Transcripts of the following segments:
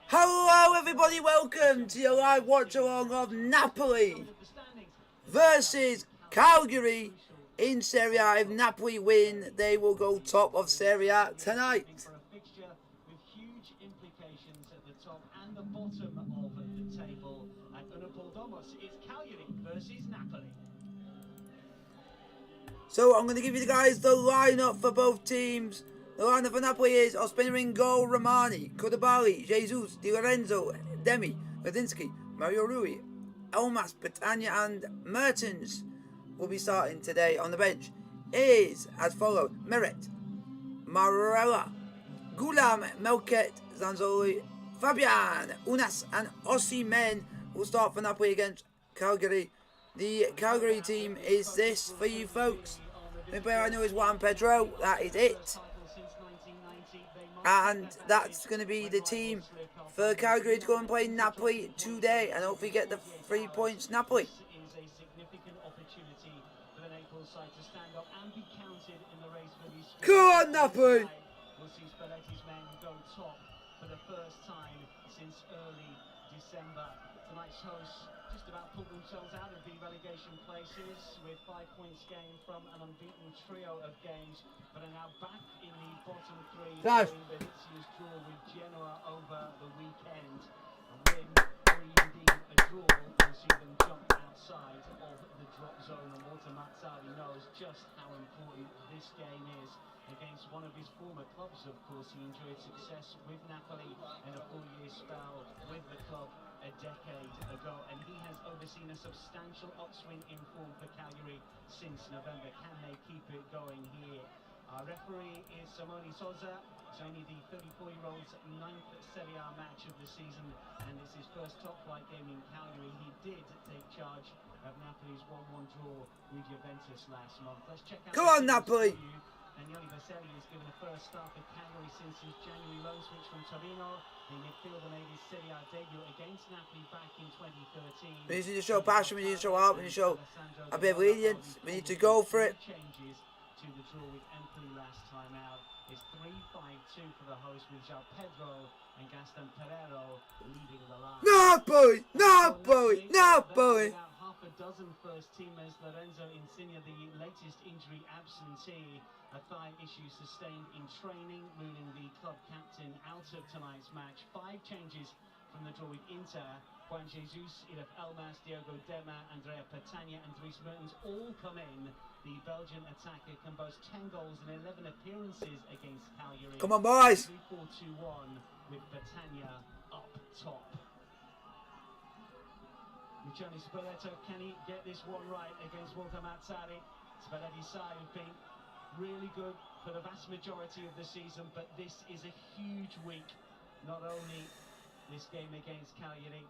Hello everybody, welcome to your live watch along of Napoli versus Cagliari in Serie A. If Napoli win, they will go top of Serie A tonight. So I'm going to give you guys the lineup for both teams. The lineup for Napoli is Ospina in goal, Romani, Codabali, Jesus, Di Lorenzo, Demi, Ladinsky, Mario Rui, Elmas, Petagna and Mertens will be starting today. On the bench is as follows: Meret, Marella, Gulam, Melket, Zanzoli, Fabian, Unas and Osimhen will start for Napoli against Cagliari. The Cagliari team is this for you folks. The player I know is Juan Pedro. That is it. And that's going to be the team for Cagliari to go and play Napoli today and hopefully get the 3 points. Napoli. Come on, Napoli! Tonight's hosts just about pulled themselves out of the relegation places with 5 points gained from an unbeaten trio of games, but are now back in the bottom three following Venetia's draw with Genoa over the weekend. A win, or indeed a draw, will see them jump outside of the drop zone, and Walter Mazzarri knows just how important this game is. Against one of his former clubs, of course, he enjoyed success with Napoli in a 4-year spell with the club a decade ago, and he has overseen a substantial upswing in form for Cagliari since November. Can they keep it going here? Our referee is Simone Souza. It's only the 34-year-old's 9th Serie A match of the season, and it's his first top-flight game in Cagliari. He did take charge of Napoli's 1-1 draw with Juventus last month. Let's check out. Come on, Napoli! Daniele Baselli has given a first start for Cagliari since his January loan switch from Torino. The midfielder made his Serie A debut against Napoli back in 2013. We need to show passion, we need to show heart, we need to show a bit of lenience, we need to go for it. Changes to the draw with Empoli last time out. It's 3-5-2 for the host with João Pedro and Gaston Pereiro leading the line. Napoli! Napoli! Napoli! Half a dozen first teamers. Lorenzo Insigne, the latest injury absentee, a thigh issue sustained in training, ruling the club captain out of tonight's match. 5 changes from the draw with Inter. Juan Jesus, Ilef Elmas, Diogo Dema, Andrea Petagna and Dries Mertens all come in. The Belgian attacker can boast 10 goals and 11 appearances against Cagliari. Come on, boys! 3-4-2-1 with Petagna up top. Luciano Spalletto, can he get this one right against Walter Mazzarri? Spalletti's side have been really good for the vast majority of the season, but this is a huge week. Not only this game against Cagliari,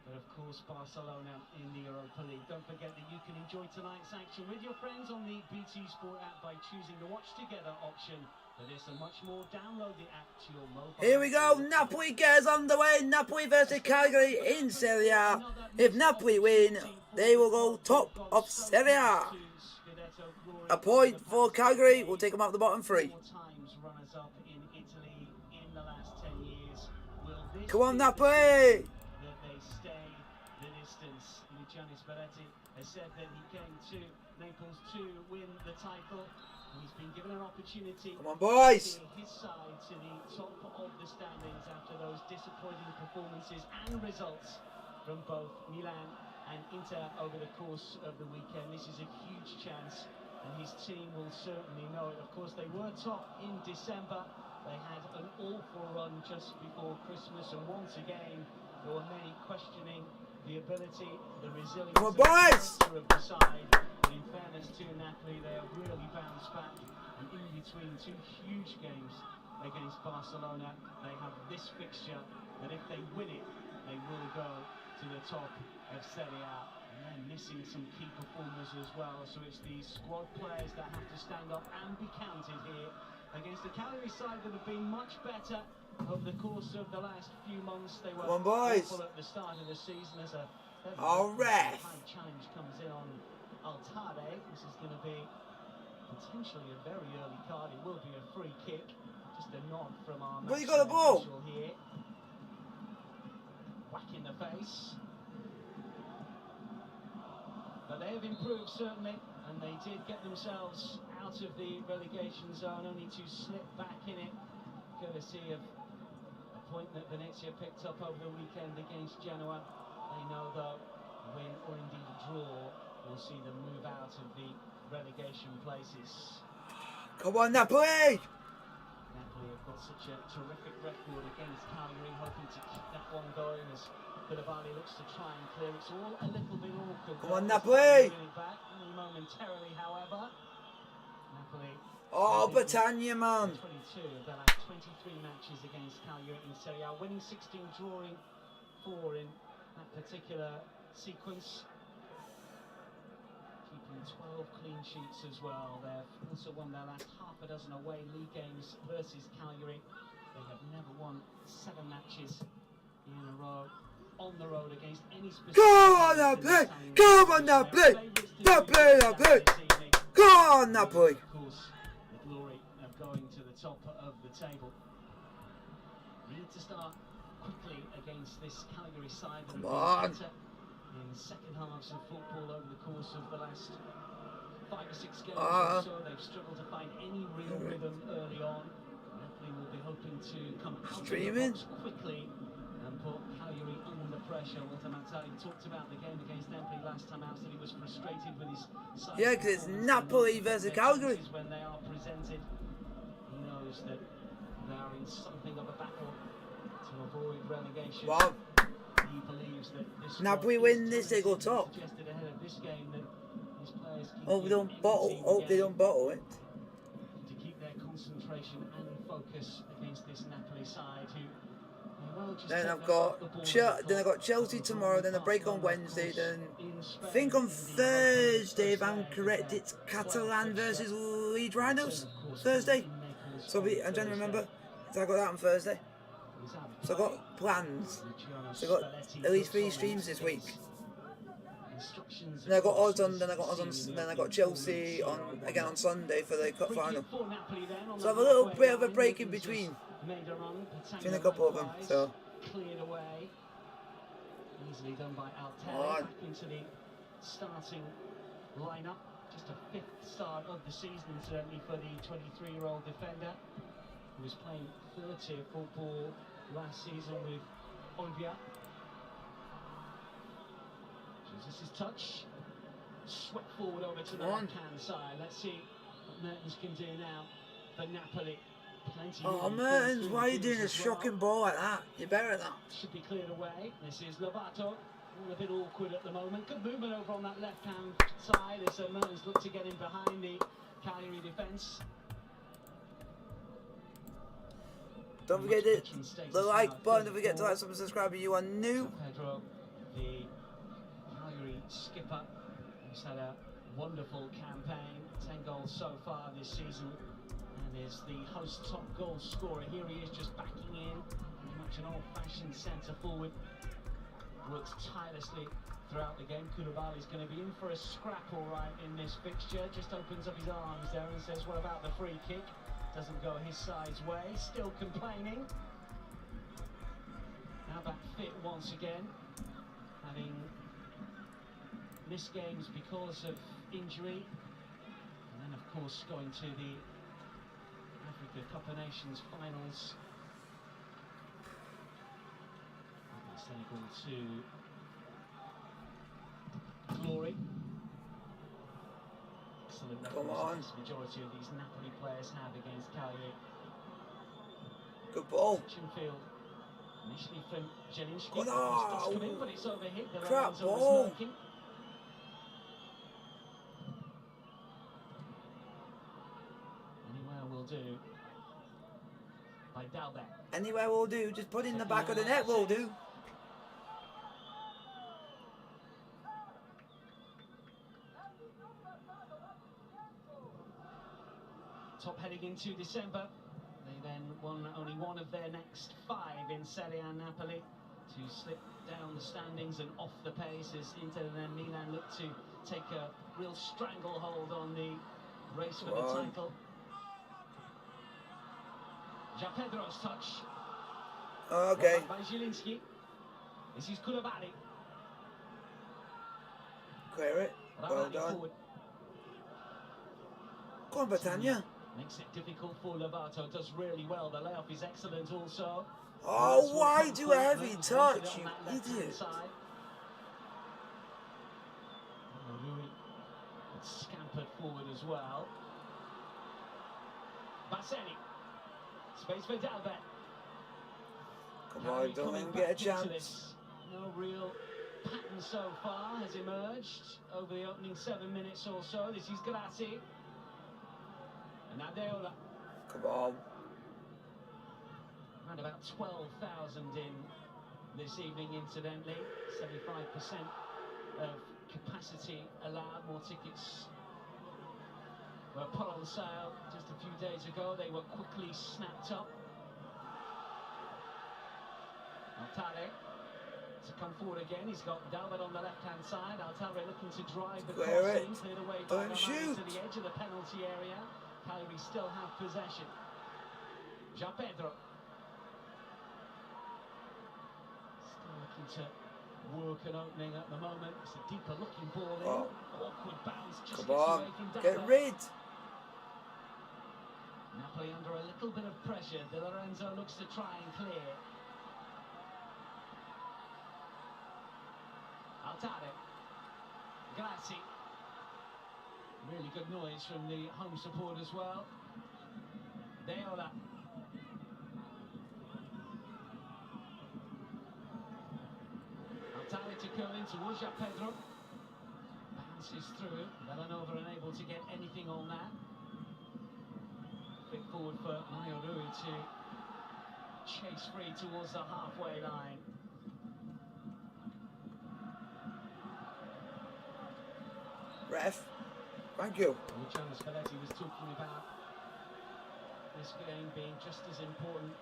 but of course Barcelona in the Europa League. Don't forget that you can enjoy tonight's action with your friends on the BT Sport app by choosing the Watch Together option. For this and much more, download the app to your mobile. Here we go, Napoli gets underway. Napoli versus Cagliari in Serie A. If Napoli win, they will go top of Serie A. A point for Cagliari will take them out the bottom 3. Come on, Napoli! Luciano Spalletti has said that he came to Naples to win the title. He's been given an opportunity. Come on, boys! To his side to the top of the standings after those disappointing performances and results from both Milan and Inter over the course of the weekend. This is a huge chance, and his team will certainly know it. Of course, they were top in December. They had an awful run just before Christmas, and once again, there were many questioning the ability, the resilience of the side. But in fairness to Napoli, they have really bounced back, and in between 2 huge games against Barcelona, they have this fixture that if they win it, they will go to the top of Serie A. And they're missing some key performers as well, so it's these squad players that have to stand up and be counted here against the Cagliari side that have been much better over the course of the last few months. They were awful at the start of the season as a high challenge comes in on Altare. This is going to be potentially a very early card. It will be a free kick, just a nod out from our But you got the ball. here. Whack in the face. But they have improved certainly, and they did get themselves out of the relegation zone, only to slip back in it, courtesy of a point that Venezia picked up over the weekend against Genoa. They know though, a win or indeed a draw will see them move out of the relegation places. Come on, Napoli! Napoli have got such a terrific record against Cagliari, hoping to keep that one going as Koulibaly looks to try and clear. It's all a little bit awkward. Come on, Napoli! Back momentarily, however. Napoli. Oh, Britannia, man! 22 of their last 23 matches against Cagliari in Serie A, winning 16, drawing 4 in that particular sequence. Keeping 12 clean sheets as well. They've also won their last half a dozen away league games versus Cagliari. They have never won 7 matches in a row on the road against any specific. Come on, Napoli! Come on, Napoli! Napoli, Napoli! Come on, Napoli! Of course, the glory of going to the top of the table. Need to start quickly against this Cagliari side. Come on! In second halves of football over the course of the last 5 or 6 games or so, they've struggled to find any real rhythm early on. Napoli will be hoping to come out of the box quickly and put Cagliari under pressure. Walter Mazzarri talked about the game against Napoli last time out, said he was frustrated with his side. Yeah, because it's Napoli versus Cagliari. When they are presented, he knows that they are in something of a battle to avoid relegation. Wow. He believes that this Napoli win this, they go top. Hope they don't bottle. Hope they don't bottle it. To keep their concentration and focus against this Napoli side, who then I've got Chelsea tomorrow. Then a break on Wednesday. Then I think on Thursday, if I'm correct, it's Catalan versus Leeds Rhinos. Thursday. So I'm trying to remember. So I got that on Thursday. So I got plans. So I got at least 3 streams this week. Then I got odds on. Then I got Chelsea on again on Sunday for the cup final. So I have a little bit of a break in between a couple of them. So. Cleared away. Easily done by Alteri. Back into the starting lineup. Just a 5th start of the season, certainly for the 23-year-old defender, who was playing 3rd-tier football last season with Olbia. Jesus' touch. Swept forward over to the left-hand side. Let's see what Mertens can do now for Napoli. Oh, Mertens, why are you doing a shocking ball like that? You're better at that. Should be cleared away. This is Lovato. All a bit awkward at the moment. Good movement over on that left-hand side as Mertens looked to get in behind the Cagliari defence. Don't forget the like button. Don't forget to like, subscribe if you are new. Pedro, the Cagliari skipper, who's had a wonderful campaign. 10 goals so far this season. And is the host top goal scorer. Here he is just backing in. Very much an old-fashioned centre forward. Works tirelessly throughout the game. Koulibaly's going to be in for a scrap all right in this fixture. Just opens up his arms there and says, what about the free kick? Doesn't go his side's way. Still complaining. Now back fit once again. Having missed games because of injury. And then of course going to the Africa Cup of Nations finals. Senegal to glory. Excellent records the majority of these Napoli players have against Cagliari. Good ball. Touch and field. Initially from Jelinski. Oh, come in, but it's overhit. The crap ball. Anywhere will do. By Dalbeck. Anywhere will do. Just put it in the back of the net will do. Top heading into December. They then won only one of their next 5 in Serie A. Napoli to slip down the standings and off the pace as Inter and Milan look to take a real stranglehold on the race for the title. Pedro's touch. Oh, okay. By Zielinski. This is Koulibaly. Clear it. Well done. Forward. Go on, Batania. Makes it difficult for Lovato. Does really well. The layoff is excellent also. Oh, why do a heavy touch, you idiot? Scampered forward as well. Basseni. Space for Dalbert. Come on, don't let him get a chance. No real pattern so far has emerged over the opening 7 minutes or so. This is Grassi. And Adeola. Come on. Around about 12,000 in this evening, incidentally. 75% of capacity allowed. More tickets were put on sale just a few days ago. They were quickly snapped up. Altare to come forward again. He's got Dalbert on the left-hand side. Altare looking to drive the crossing, cleared away by the to the edge of the penalty area. Cagliari still have possession. Pedro. Still looking to work an opening at the moment. It's a deeper looking ball in. Awkward bounce. Just come on, get rid. Napoli under a little bit of pressure. De Lorenzo looks to try and clear. Altare. Grassi. Really good noise from the home support as well. Deola. Altare to go in towards Pedro. Bounces through. Villanova unable to get anything on that. Fit forward for Mario Rui to chase free towards the halfway line. Ref, thank you. Luciano Spalletti was talking about this game being just as important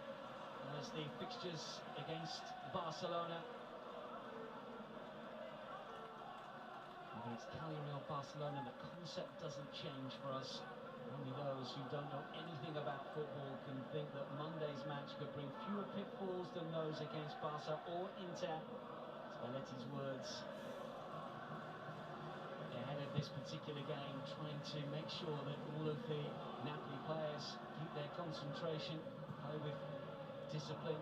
as the fixtures against Barcelona. Whether it's Cagliari or Barcelona, the concept doesn't change for us. Only those who don't know anything about football can think that Monday's match could bring fewer pitfalls than those against Barca or Inter. Spalletti's words ahead of this particular game, trying to make sure that all of the Napoli players keep their concentration, play with discipline.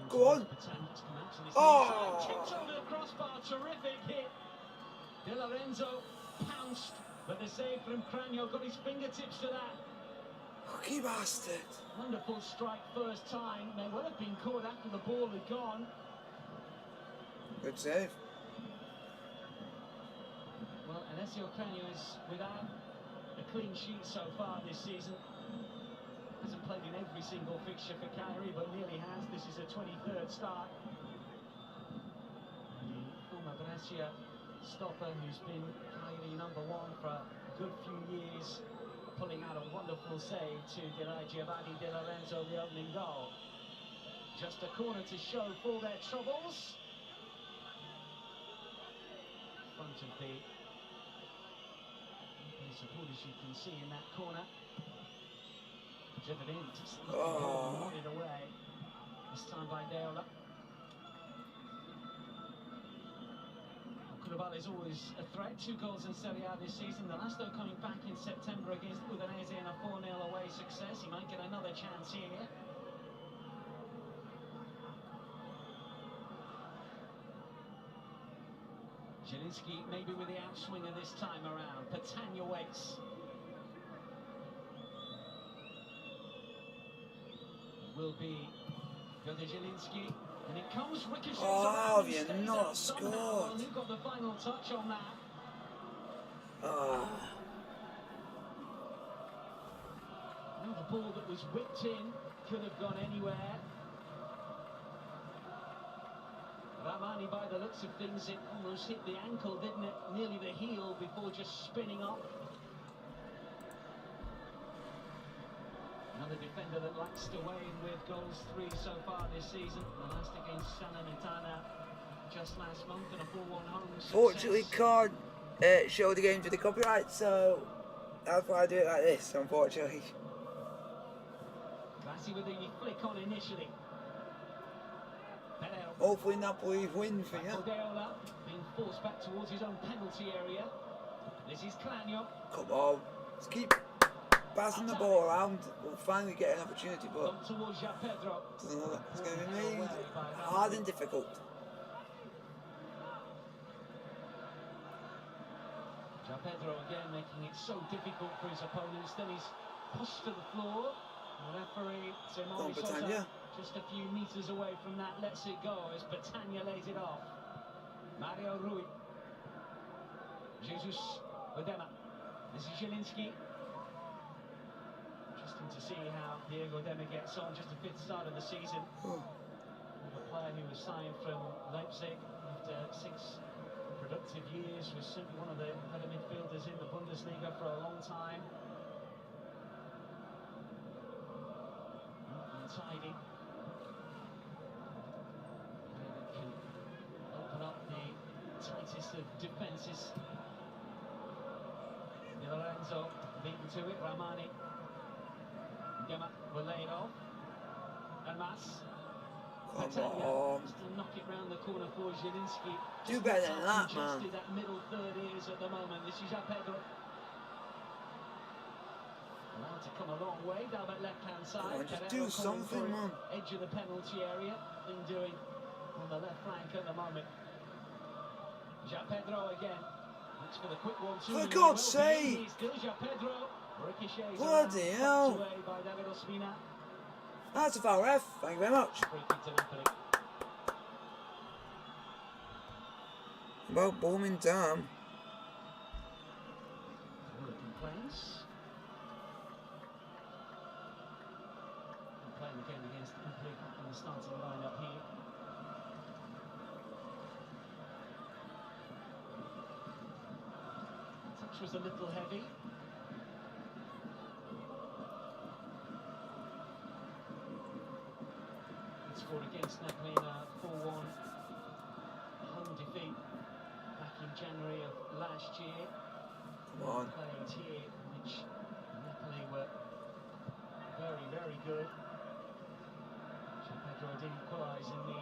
Go on. Oh! Tipped over the crossbar, terrific hit. De Lorenzo pounced, but the save from Cranio got his fingertips to that. Lucky bastard. Wonderful strike first time. May well have been caught after the ball had gone. Good save. Well, Alessio Cranio is without a clean sheet so far this season. Hasn't played in every single fixture for Cagliari, but nearly has. This is a 23rd start. The former Brescia stopper, who's been Cagliari #1 for a good few years, pulling out a wonderful save to deny Giovanni De Lorenzo the opening goal. Just a corner to show for their troubles. Front of the supporters, you can see in that corner. Driven in, just nodded away. This time by Deola. Koulibaly is always a threat. 2 goals in Serie A this season. The last though coming back in September against Udinese in a 4-0 away success. He might get another chance here. Zielinski maybe with the outswinger this time around. Patania waits. Will be Piotr Zielinski, and it comes ricochets. Oh, have you not scored? Who got the final touch on that? Another ball that was whipped in, could have gone anywhere. Ramani, by the looks of things, it almost hit the ankle, didn't it? Nearly the heel before just spinning up. Another defender that likes to weigh in with goals 3 so far this season. The last against Salernitana just last month in a 4-1 home success. Fortunately, can't show the game to the copyright, so That's why I do it like this, unfortunately. Classy with the flick on initially. Pedro. Hopefully Napoli win for you. Odeola being forced back towards his own penalty area. This is Clanyo. Come on, let's keep passing the ball around. We'll finally get an opportunity, but towards Pedro. it's going to be made hard and difficult. Pedro again making it so difficult for his opponents. Then he's pushed to the floor. The referee, Simone Sosa, just a few meters away from that, lets it go as Battaglia lays it off. Mario Rui. Jesus Odema. This is Zielinski. Interesting to see how Diego Odema gets on, just a fifth start of the season. The player who was signed from Leipzig after 6 productive years, was simply one of the better midfielders in the Bundesliga for a long time. Tidy. Can open up the tightest of defences. Di Lorenzo beaten to it. Ramani. Gemma will lay it off. And Mas. Battaglia just to knock it round the corner for Zielinski. Do better than that, man. That middle third is at the moment. This is Pedro. Allowed to come a long way down that left-hand side. Just do something, man. Edge of the penalty area. Thing doing on the left flank at the moment. Pedro again. Looks for the quick one. For God's sake! Still Pedro. Bloody hell! By David Ospina. That's a foul, ref. Thank you very much. About booming down. Playing again against Napoli in the starting lineup here. Touch was a little heavy. Scored against Napoli in a 4-1 home defeat back in January of last year. Come on. Played here, which Napoli were very, very good. Pedro did equalise in the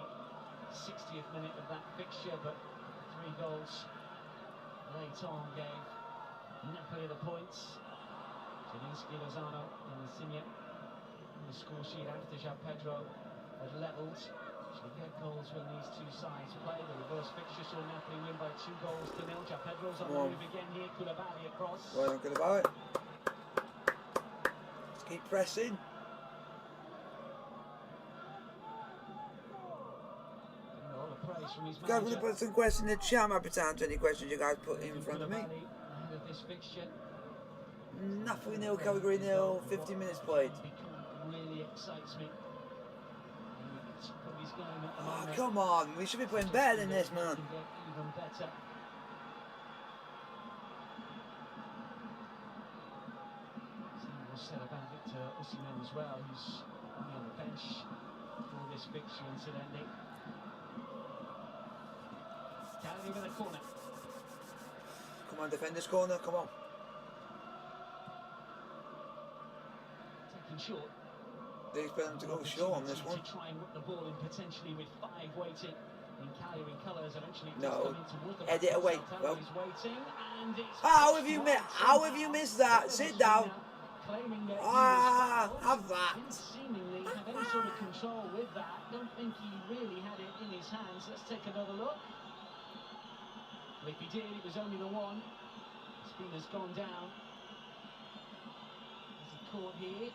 60th minute of that fixture, but 3 goals late on gave Napoli the points. Zielinski, Lozano and Insigne on the score sheet after Pedro had levelled. Should get goals when these two sides play. The reverse fixture saw Napoli win by 2 goals to 0. Pedro's on the move again here. Koulibaly across. Well, I'm good about it. Let's keep pressing. You guys really put some questions in the chat. I'm happy to answer any questions you guys put in front of me. Napoli 0, Cagliari 0, 50 minutes played. Really excites me. Oh, come on. We should be playing better than this, man. Even better. Something was said about Victor Osimhen as well, who's only on the bench for this fixture, incidentally. Cagliari with a corner. Come on, defend this corner, come on. Taking short. They expect them to go short on this one. To try and whip the ball in potentially with 5 waiting in Cagliari colours. Eventually no. The Head it away. Well. Waiting, and how have you missed that? Sit down. Have that. Didn't seemingly have any sort of control with that. Don't think he really had it in his hands. Let's take another look. If he did, it was only the one. Spina's gone down. Is he caught here?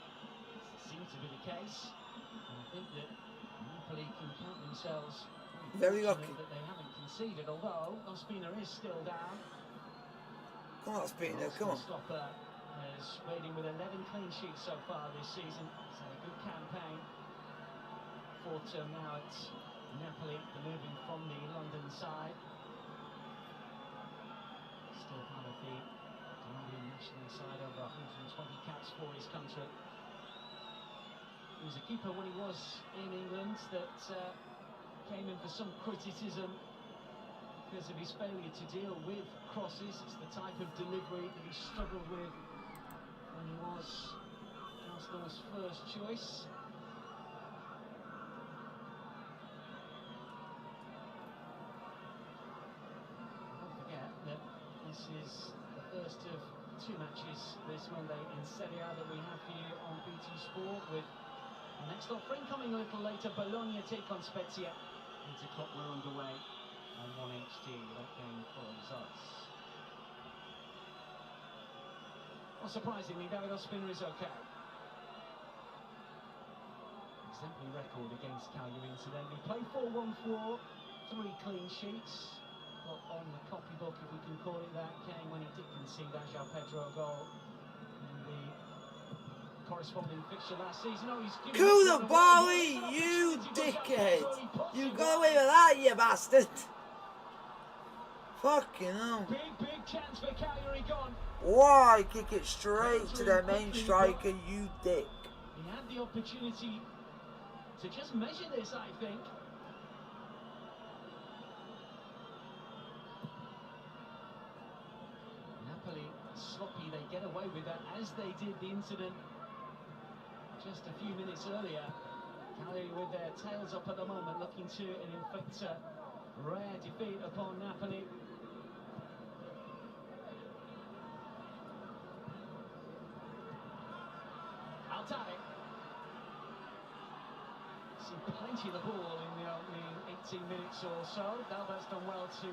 Seems to be the case. And I think that Napoli can count themselves very lucky that they haven't conceded, although Ospina is still down. Come on, Ospina, come on. Stopper is waiting with 11 clean sheets so far this season. It's a good campaign. 4th term now at Napoli, moving from the London side. Still part of the Indian national side, over 120 caps for his country. He was a keeper when he was in England that came in for some criticism because of his failure to deal with crosses. It's the type of delivery that he struggled with was Arsenal's first choice. Don't forget that this is the first of 2 matches this Monday in Serie A that we have for you on BT Sport, with the next offering coming a little later. Bologna take on Spezia. 8 o'clock, we're underway on 1HD. That game follows us. Well, surprisingly, David Ospina is okay. Exemplary record against Cagliari, incidentally. Played 4-1-4, 3 clean sheets. But on the copybook, if we can call it that, came when he did concede that João Pedro goal in the corresponding fixture last season. Oh, he's Koulibaly, you dickhead! You got away with that, you bastard! Fucking hell. Big chance for Cagliari gone. Why kick it straight to their main striker, you dick? He had the opportunity to just measure this, I think. Napoli sloppy, they get away with that, as they did the incident just a few minutes earlier. Cagliari with their tails up at the moment, looking to inflict a rare defeat upon Napoli. Altari. Seen plenty of the ball in the opening 18 minutes or so. Dalbert's done well to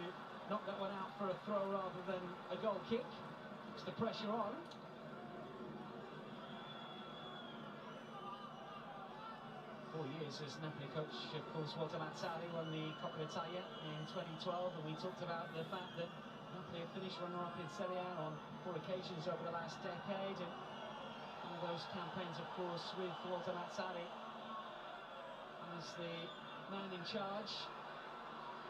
knock that one out for a throw rather than a goal kick. Keeps the pressure on. 4 years as Napoli coach, of course, Walter Mazzarri won the Coppa Italia in 2012, and we talked about the fact that Napoli have finished runner-up in Serie A on 4 occasions over the last decade, and one of those campaigns, of course, with Walter Mazzarri as the man in charge.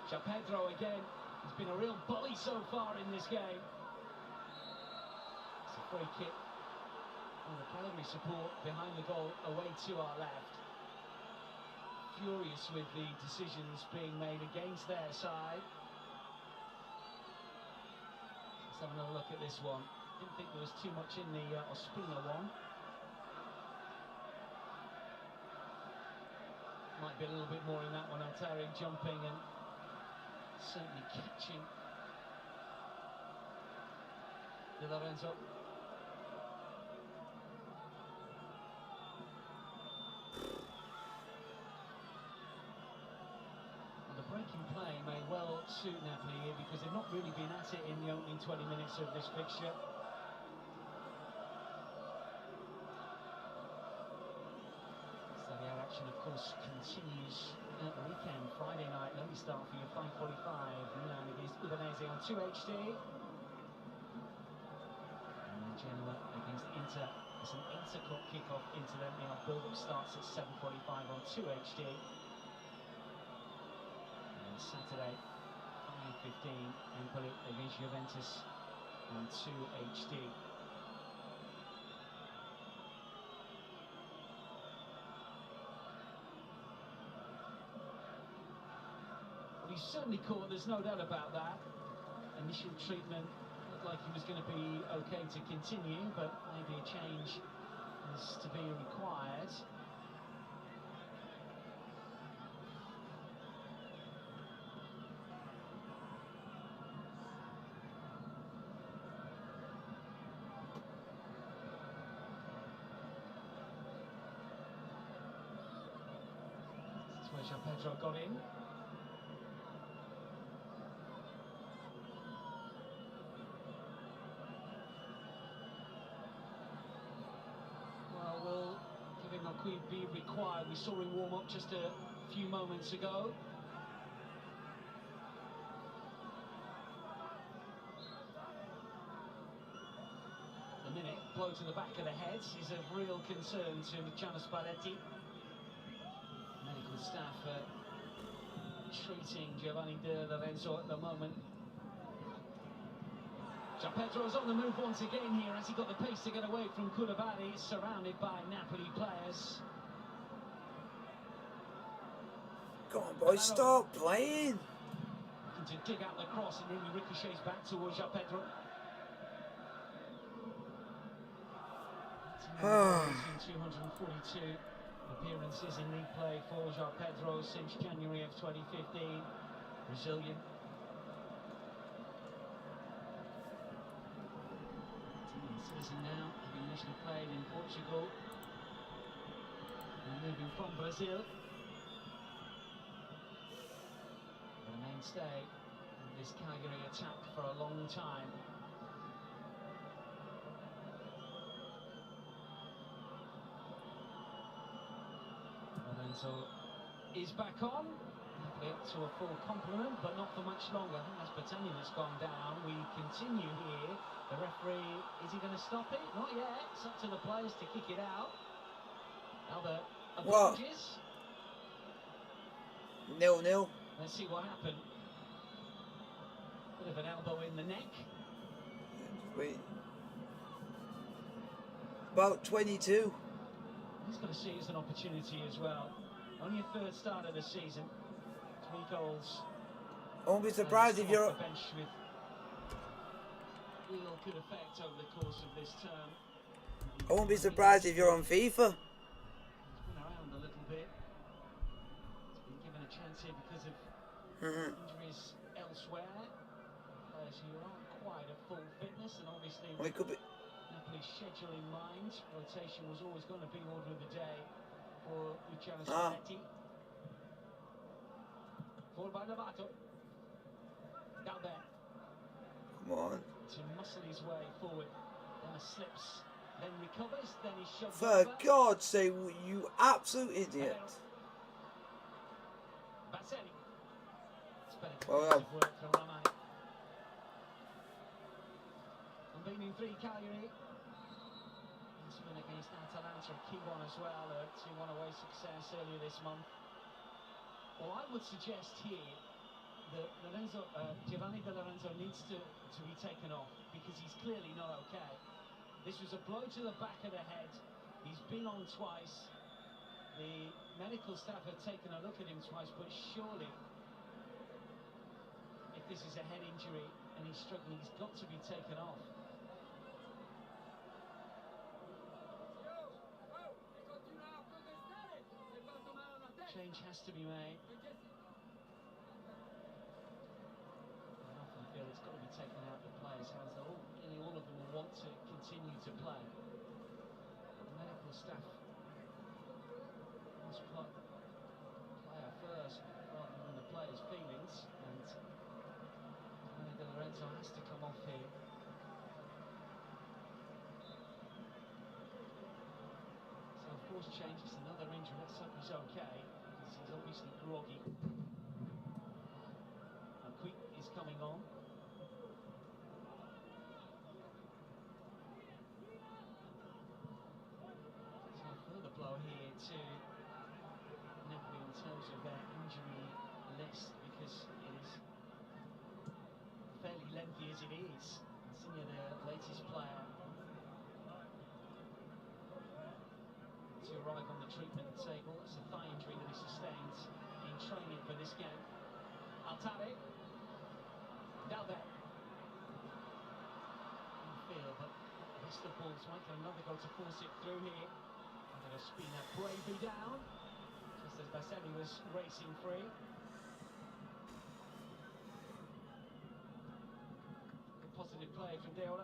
João Pedro again, he's been a real bully so far in this game. It's a free kick. Oh, the Cagliari support behind the goal away to our left. Furious with the decisions being made against their side. Let's have another look at this one. Didn't think there was too much in the Ospina one. Might be a little bit more in that one. Altari jumping and certainly catching Di Lorenzo. Breaking play may well suit Napoli here, because they've not really been at it in the opening 20 minutes of this fixture. Serie A action, of course, continues at the weekend. Friday night, early start for your 5:45. Milan against Udinese on 2HD. And then Genoa against Inter. It's an 8 o'clock kick-off, incidentally. Our build-up starts at 7:45 on 2HD. Saturday, 5:15, Napoli against Juventus on 2HD. Well, he's certainly caught, there's no doubt about that. Initial treatment looked like he was going to be okay to continue, but maybe a change is to be required. Where João Pedro got in. Well, will Kevin Marquis be required? We saw him warm up just a few moments ago. The minute blow to the back of the head is of real concern to Luciano Spalletti. Medical staff treating Giovanni Di Lorenzo at the moment. João Pedro's on the move once again here. Has he got the pace to get away from Koulibaly, surrounded by Napoli players? Come on, boys, stop playing. Looking to dig out the cross, and then he ricochets back towards João Pedro. 242 appearances in league play for João Pedro since January of 2015. Brazilian. Citizen now, having initially played in Portugal and moving from Brazil. But a mainstay in this Cagliari attack for a long time. Lorenzo is back on. Napoli up to a full complement, but not for much longer. I think that's Battaglia that's gone down. We continue here. The referee, is he going to stop it? Not yet. It's up to the players to kick it out. Albert obliges. 0-0. Let's see what happened. Bit of an elbow in the neck. Wait. About 22. He's got to see it as an opportunity as well. Only a third start of the season. 3 goals. I won't be surprised if you're... Off the bench with real good effect over the course of this term. I won't be surprised if you're on FIFA. He's been around a little bit. He's been given a chance here because of injuries elsewhere. Players who aren't quite at full fitness, and obviously Well, it could be... Napoli's schedule in mind, rotation was always going to be order of the day for Luciano Spalletti. Forward by Lovato. Down there. Come on. To muscle his way forward. Then slips, then recovers, then he shoves For over. God's sake, you absolute idiot. Basseni. It's better Well, defensive work for Ramai. Unbeaten in 3 Cagliari. This win against Atalanta, a key one as well. A 2-1 away success earlier this month. Well, I would suggest here that Giovanni De Lorenzo needs to be taken off, because he's clearly not okay. This was a blow to the back of the head. He's been on twice. The medical staff have taken a look at him twice, but surely, if this is a head injury and he's struggling, he's got to be taken off. Change has to be made. I often feel it's got to be taken out of the players' hands. Nearly all of them will want to continue to play. The medical staff must put player first rather than the players' feelings, and Giovanni De Lorenzo has to come off here. So of course changes, another injury. Let's hope he's okay, because he's obviously groggy. Quick is coming on. So a further blow here to Napoli in terms of their injury list, because it is fairly lengthy as it is. Insigne, their latest player to arrive on the treatment table. It's a thigh injury that he sustained in training for this game. Altare. Down there. In field, but missed the ball, so might get another goal to force it through here. I'm going to spin that bravely down, just as Basseni was racing free. Good positive play from Deola.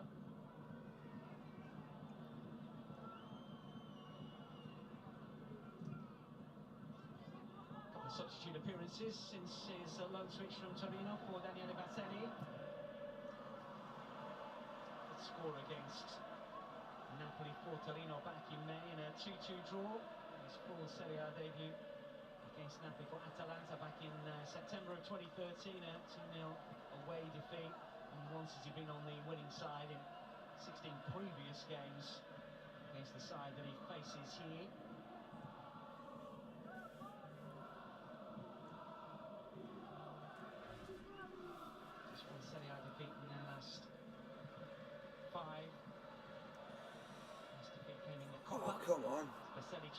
Couple of substitute appearances since his loan switch from Torino for Daniele Basseni. Score against Napoli for Torino back in May in a 2-2 draw. His full Serie A debut against Napoli for Atalanta back in September of 2013, a 2-0 away defeat. And once has he been on the winning side in 16 previous games against the side that he faces here. Just one Serie A defeat in their last 5. Oh, come on.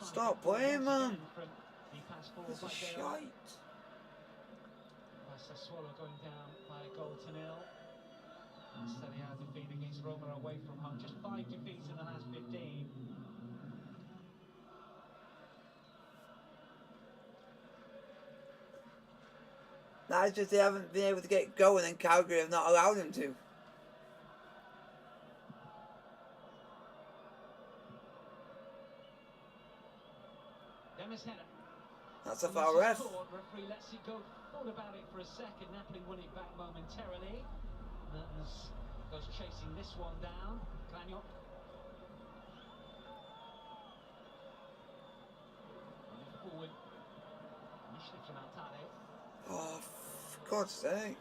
Stop playing, man. This is shite. Sassuolo going down by a goal to 0. Serie A defeat against Roma away from home. Just 5 defeats in the last 15. That's just they haven't been able to get going and Calgary have not allowed them to. That's a foul ref. Referee lets it go. Thought about it for a second. Napoli won it back momentarily. Mertens goes chasing this one down. Cagliari. Running forward. Initially from Altare. Oh, for God's sake.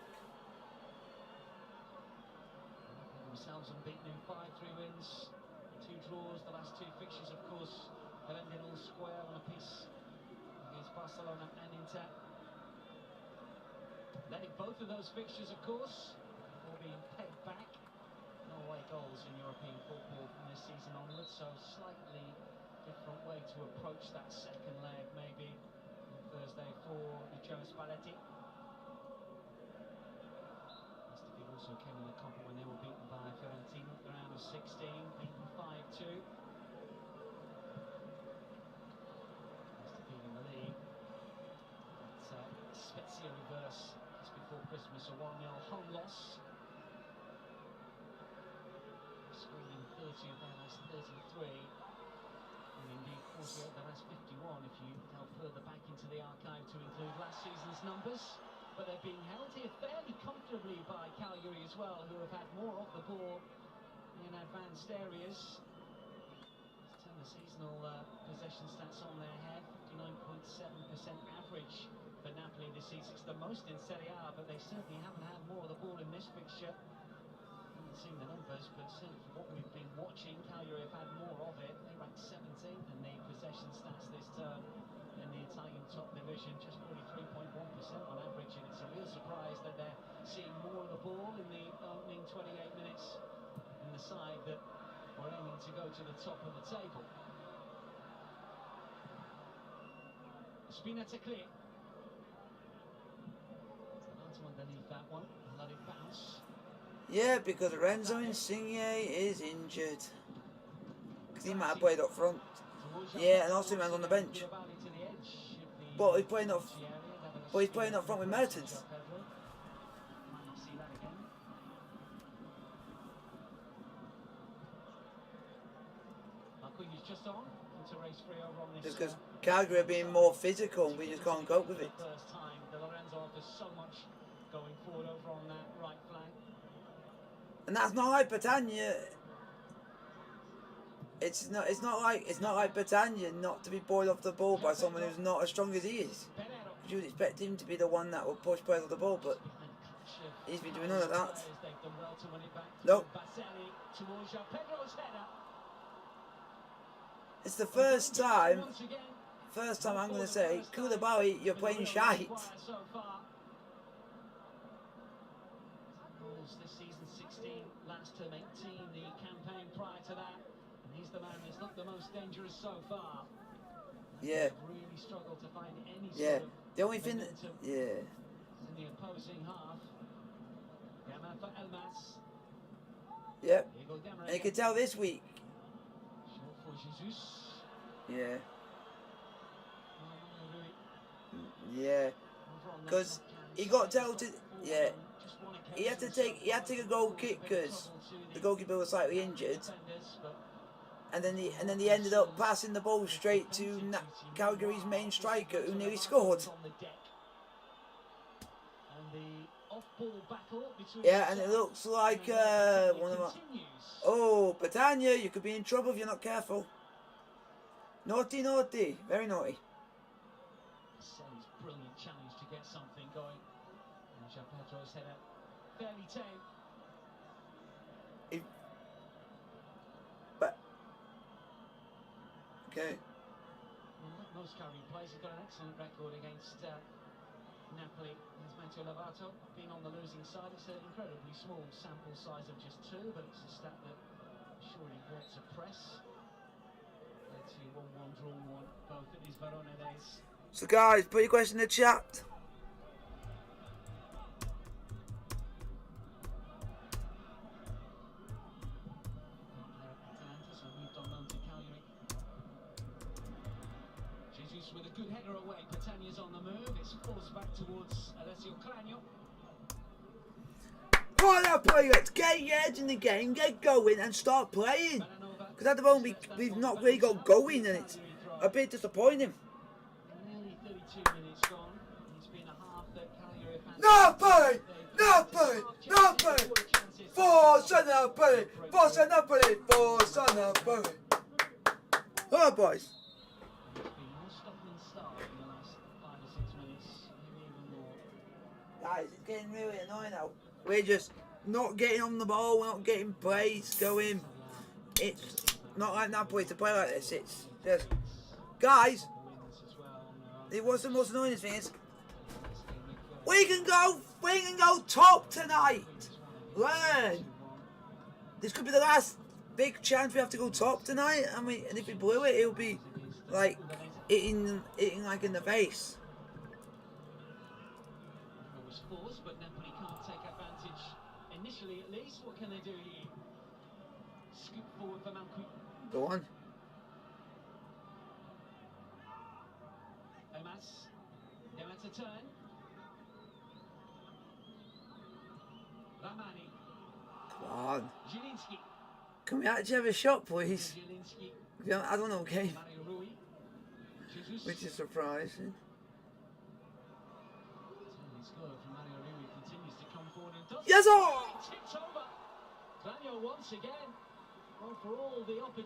Themselves unbeaten in 5-3 wins. 2 draws. The last 2 fixtures, of course, have ended all square on a piece against Barcelona and Inter. Letting both of those fixtures, of course, before being pegged back. No away goals in European football from this season onwards, so slightly different way to approach that second leg, maybe on Thursday for Luciano Spalletti. Leicester also came in the company when they were beaten by Fiorentina at the round of 16, beaten 5-2. Leicester beating the league. Spezia reverse just before Christmas, a 1-0 home loss. Scoring 30 of their last 33, and indeed 48 of their last 51 if you delve further back into the archive to include last season's numbers. But they're being held here fairly comfortably by Cagliari as well, who have had more of the ball in advanced areas. Let's turn the seasonal possession stats on their head. 59.7% average for Napoli this season. It's the most in Serie A, but they certainly haven't had more of the ball in this fixture. Haven't seen the numbers, but certainly from what we've been watching, Cagliari have had more of it. They rank 17th in the possession stats this term in the Italian top division, just 43.1% on average, and it's a real surprise that they're seeing more of the ball in the opening 28 minutes in the side that were aiming to go to the top of the table. Spinetta clear. Underneath that one, let it bounce. Yeah, because Renzo Insigne is injured. Because he might have played up front. Yeah, and also man's on the bench. But he's playing up front with Mertens. Just because Calgary are being more physical and we just can't cope with it. Going forward over on that right flank. And that's not like Britannia. It's not like Britannia not to be buoyed off the ball by someone who's not as strong as he is. You would expect him to be the one that will push players off the ball, but he's been doing none of that. Nope. It's the first time I'm going to say, Koulibaly, you're playing shite. This season 16, last term 18, the campaign prior to that, and he's the man that's looked the most dangerous so far. Yeah. Really struggled to find any yeah. sort of the only thing that, yeah. in the opposing half. Gamma for Elmas. Yep. And you can tell this week. Short for Jesus. Yeah. Yeah. Because he got told to, yeah. He had to take a goal kick because the goalkeeper was slightly injured, and then he ended up passing the ball straight to Calgary's main striker, who nearly scored. Yeah, and it looks like one of my. Oh, Britannia, you could be in trouble if you're not careful. Naughty, naughty, very naughty. Brilliant challenge to get something going. And Pedro's header. Fairly tame. But okay. Well, like most Cagliari players, he's got an excellent record against Napoli. As Matteo Lovato been on the losing side. It's an incredibly small sample size of just 2, but it's a stat that surely brought to press. Led to 1-1 drawn 1 both at his Verona days. So guys, put your question in the chat. Jesus with a Good header away. Petagna's on the move. It's forced back towards Alessio Cragno. Right now, Pirates, get your heads in the game, get going and start playing. Because at the moment we've not really got going and it's a bit disappointing. Nearly 32 minutes gone. It's been a half that Cagliari fans. Napoli! Napoli! Napoli! Forza Napoli! Forza Napoli! Forza Napoli! Alright, boys. It's been more stop than start in the last 5 or 6 minutes, maybe even more. Guys, it's getting really annoying now. We're just not getting on the ball, we're not getting plays going. It's not like Napoli to play like this. It's just, guys, what's the most annoying thing is, we can go top tonight. Learn. This could be the last big chance we have to go top tonight, and if we blew it, it'll be like hitting like in the face. Was forced, but Napoli can't take advantage initially, at least. What can they do here? Scoop forward for Malqui. Go on. Omas. Now it's a turn. Ramani. Come on. Zielinski. Can we actually have a shot, please? Zielinski. Yeah, I don't know, okay. Mario Rui. Jesus. Which is surprising. Yes, sir!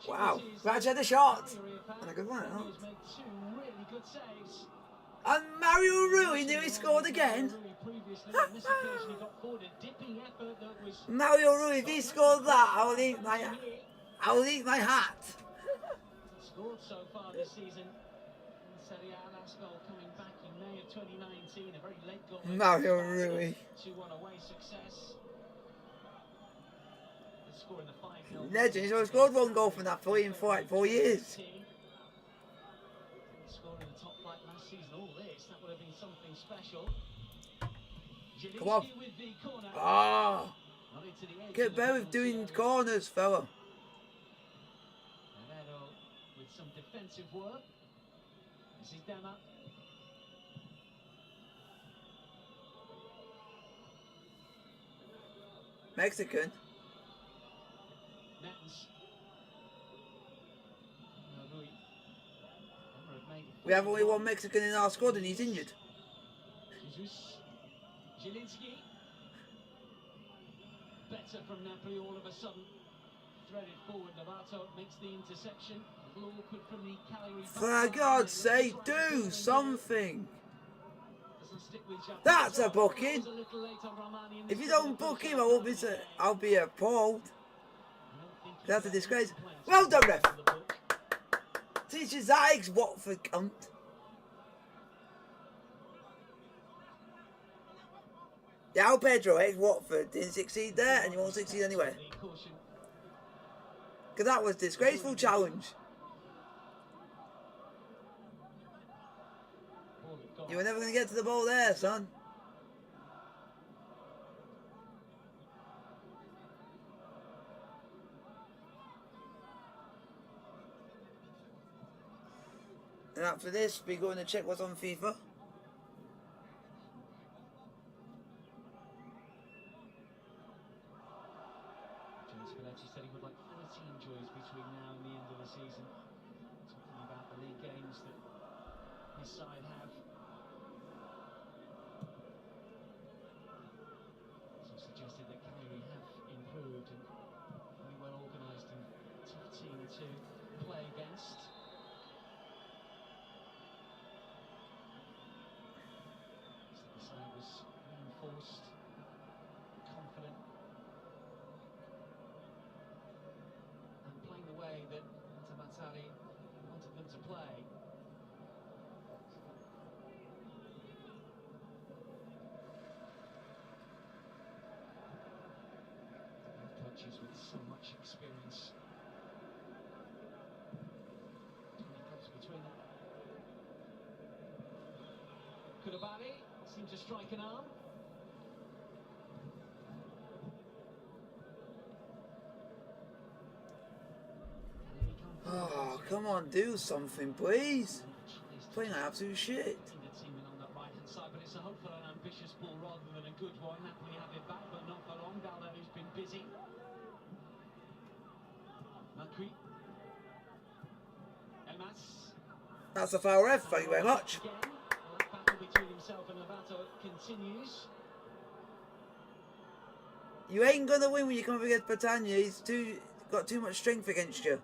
Wow, Raj had a shot. And a good one, huh? And Mario Rui nearly scored again. Mario Rui, if he scored that, I'll eat my hat. Scored so far this season. Serie A, last goal coming back in May of 2019, a very late goal. Mario Rui. 2-1 away success. The score in the 5-0. Legend, he's only scored one goal from Napoli in 4 years. Scored in the top flight last season, all this, that would have been something special. Come on. With the corner. Ah! Get better with doing corners, fella. With some defensive work. This is Dema. Mexican. Mertens. We have only one Mexican in our squad and he's injured. Jesus. Zielinski. Better from Napoli all of a sudden. Threaded forward, Lovato makes the interception. A little awkward from the Cagliari. For God's sake, do something. That's a booking. If you don't book him, I'll be appalled. That's a disgrace. Well done, ref. Teaches that ex-Watford cunt. Yeah, Pedro, ex-Watford, didn't succeed there, and you won't succeed anywhere. Because that was a disgraceful challenge. You were never going to get to the ball there, son. And after this, we're going to check what's on FIFA. Said he would like 13 joys between now and the end of the season. Talking about the league games that his side have. So suggested that Cagliari have improved and very well organised and tough team to play against. So the side was reinforced, confident. Playing the way that Tamatari wanted them to play. Coaches with so much experience. 20 clubs between them. Koulibaly seemed to strike an arm. Oh, come on, do something, please. Tries playing like absolute shit. On that right-hand side, but it's a hopeful and ambitious ball rather than a good one. Napoli have it back, but not for long. Baldavi's been busy. Macri. Elmas. That's a foul, ref. Thank you very much. Again. Well, that battle between himself and Lovato continues. You ain't gonna win when you come up against Britannia. He's got too much strength against you.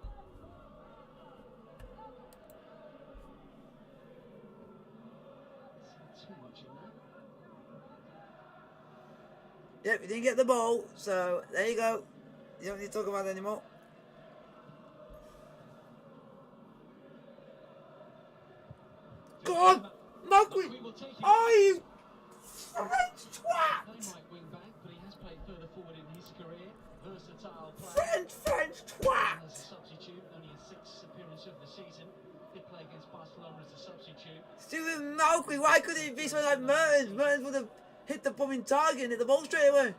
Too much in that. Yep, you didn't get the ball, so there you go. You don't need to talk about it anymore. Go on, Macri! Oh, you French twat! They might wing back, but he has played further forward in his career. Versatile player. French twat! As a substitute, only his 6th appearance of the season. Did play against Barcelona as a substitute. Stupid Macri, why couldn't it be someone like Mertens? Mertens would have hit the bombing target and hit the ball straight away.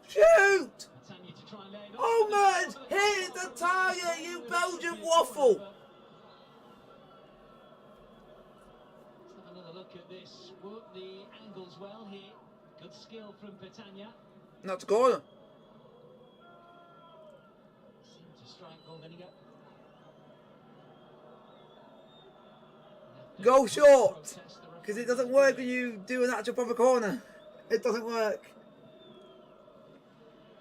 Shoot! Oh, Mertens, hit the target, you Belgian waffle! Let's have another look at this. Work the angles well here. Good skill from Britannia. Not to corner. Seemed to strike Goldeniga. Go short! Because it doesn't work when you do an actual proper corner. It doesn't work.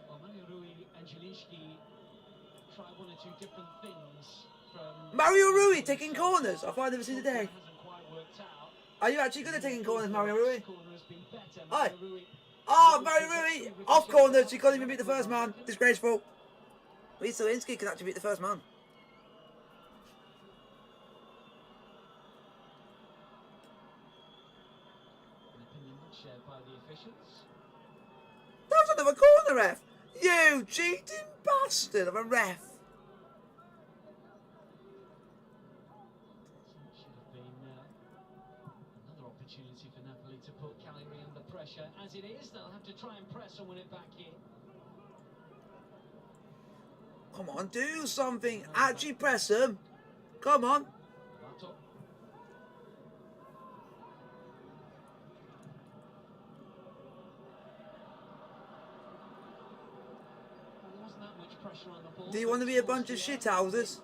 Well, Mario Rui and Zielinski try one or two different things from... Mario Rui taking corners? I thought I'd never seen the day. Hasn't quite worked out. Are you actually good at taking corners, Mario Rui? Corner has been better. Hi. Mario Rui. Oh, Mario Rui! Off corners, you can't even beat the first man. Disgraceful. At least Zielinski can actually beat the first man. An opinion not shared by the officials. That was another corner, ref. You cheating bastard of a ref. Should have been another opportunity for Napoli to put Cagliari under pressure. As it is, they'll have to try and press and win it back here. Come on, do something. Actually press them. Come on. Lato. Well, there wasn't that much pressure on the ball. Do you want to be a bunch of shithouses?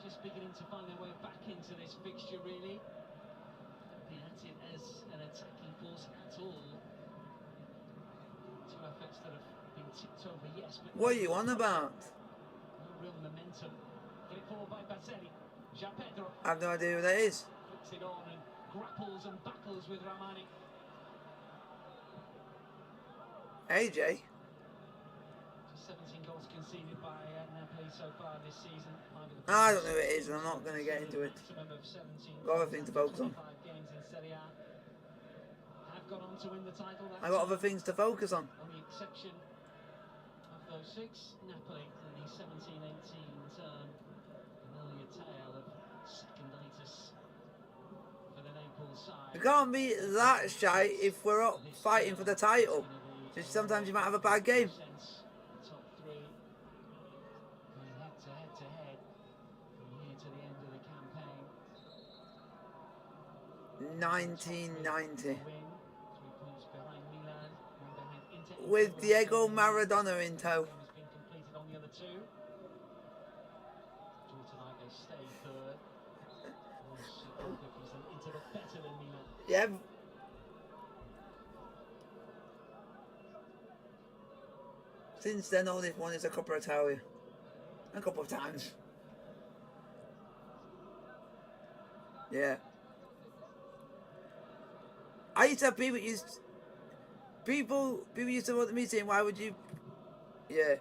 Just beginning to find their way back into this fixture, really. Don't be at it as an attacking force at all. Two efforts that have been tipped over, yes, but What are you on about? no real momentum. Get it forward by Baselli. Pedro I have no idea who that is. puts it on and grapples and battles with Ramani. AJ? Just 17 goals conceded by Napoli so far this season. I don't know who it is, and I'm not going to get into it. Maximum of 17. Got other things to focus on. 25 games in Serie A. Have gone on to win the title. I got other things to focus on. Only exception of those 6, Napoli in the 17-18 term. Familiar tale of seconditis for the Naples side. We can't be that shy if we're up fighting for the title. Just sometimes you might have a bad game. Top 3 going head to head from here to the end of the campaign. 1990. Win 3 points behind Milan, 1 behind Inter. With Diego Maradona in tow. Game has been completed on the other 2. Draw tonight, they stay third. Was goal difference than Inter, but better than Milan. Yeah. Since then, all they've won is a Coppa Italia. A couple of times. Yeah. I used to have people used used to want me saying, why would you? Yeah.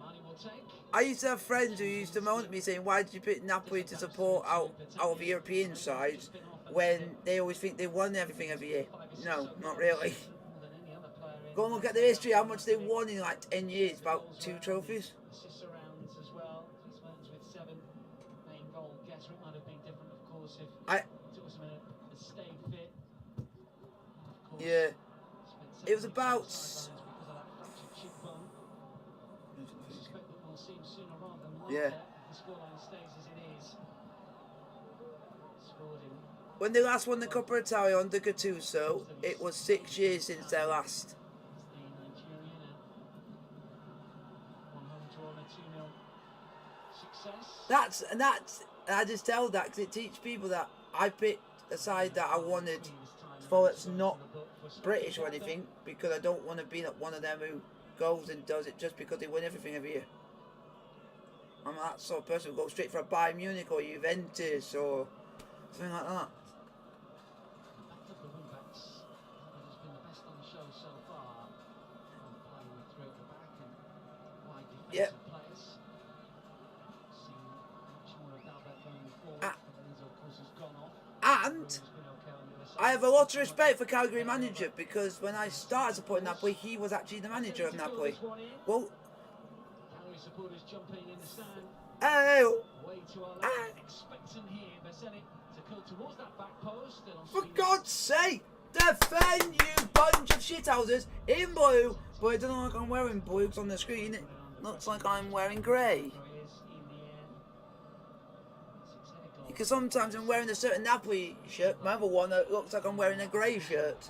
Armani will take. I used to have friends who used to moan at me saying, why did you pick Napoli to support out of the European sides when they always think they won everything every year? No, not really. More than any other player in Go and look at the history, how much they won in like 10 years, about 2 trophies. Assist rounds as well. Mertens with 7. Main goal getter. It might have been different, of course, if it was a stayed fit. Of course, Yeah. spent It was 7 weeks about... on the sidelines because of that fractured cheekbone. I suspect that we'll see him sooner rather than later Yeah. if the scoreline stays as it is. When they last won the Coppa Italia under Gattuso, it was 6 years since their last. That's I just tell that because it teaches people that I picked a side that I wanted for that's not British or anything, because I don't want to be like one of them who goes and does it just because they win everything every year. I'm that sort of person who goes straight for a Bayern Munich or Juventus or something like that. Yep. And I have a lot of respect for Cagliari manager, because when I started supporting Napoli, he was actually the manager of Napoli. Well, for God's sake, defend, you bunch of shithouses in blue. But it doesn't look like I'm wearing blue on the screen. It looks like I'm wearing grey. Because sometimes I'm wearing a certain Napoli shirt, my other one that looks like I'm wearing a grey shirt.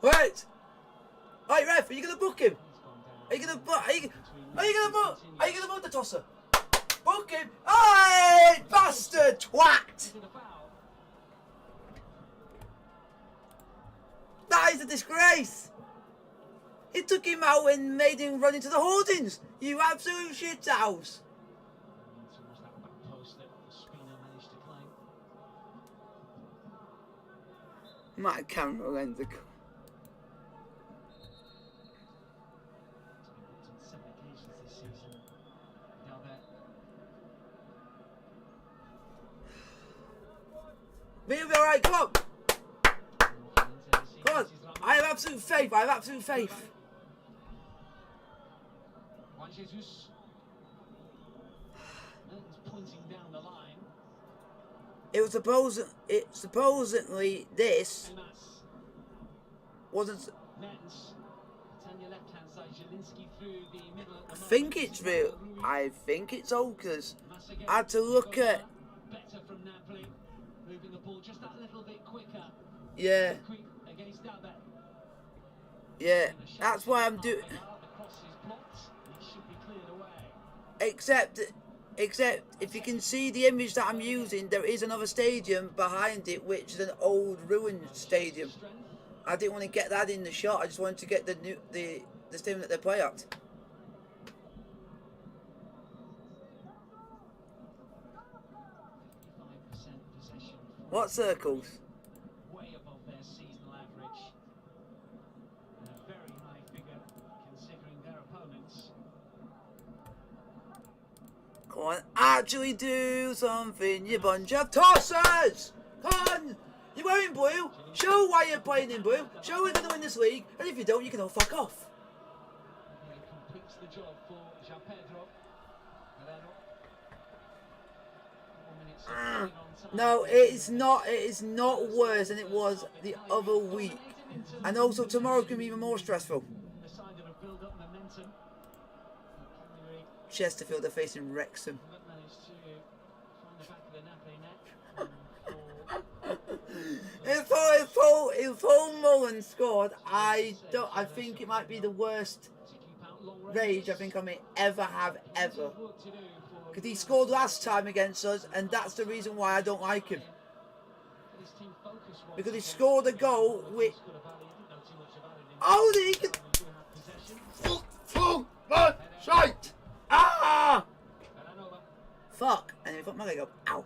Wait! Hey ref, are you gonna book him? Are you gonna book the tosser? Book him! Hey, bastard twat! That is a disgrace! He took him out and made him run into the hoardings! You absolute shithouse! My camera lens are We'll be alright, come on! Come on! I have absolute faith, I have absolute faith. It was supposedly this wasn't. I think it's real. I think it's old, because I had to look at. Yeah. Yeah, that's why I'm doing. Except if you can see the image that I'm using, there is another stadium behind it, which is an old ruined stadium. I didn't want to get that in the shot. I just wanted to get the stadium that they play at. What circles? Way above their seasonal average. And a very high figure considering their opponents. Come on, actually do something, you bunch of tossers! Come on! You're wearing blue. Show why you're playing in blue. Show we're going to win this league. And if you don't, you can all fuck off. He completes the job for Pedro. No, it is not. It is not worse than it was the other week. And also tomorrow's going to be even more stressful. Chesterfield are facing Wrexham. If Paul Mullen scored, I think it might be the worst rage I think I may ever have ever. Because he scored last time against us, and that's the reason why I don't like him. Because he scored a goal with. Oh, he can. Fuck, shite! Ah! Fuck! And if I fuck my leg up, ow!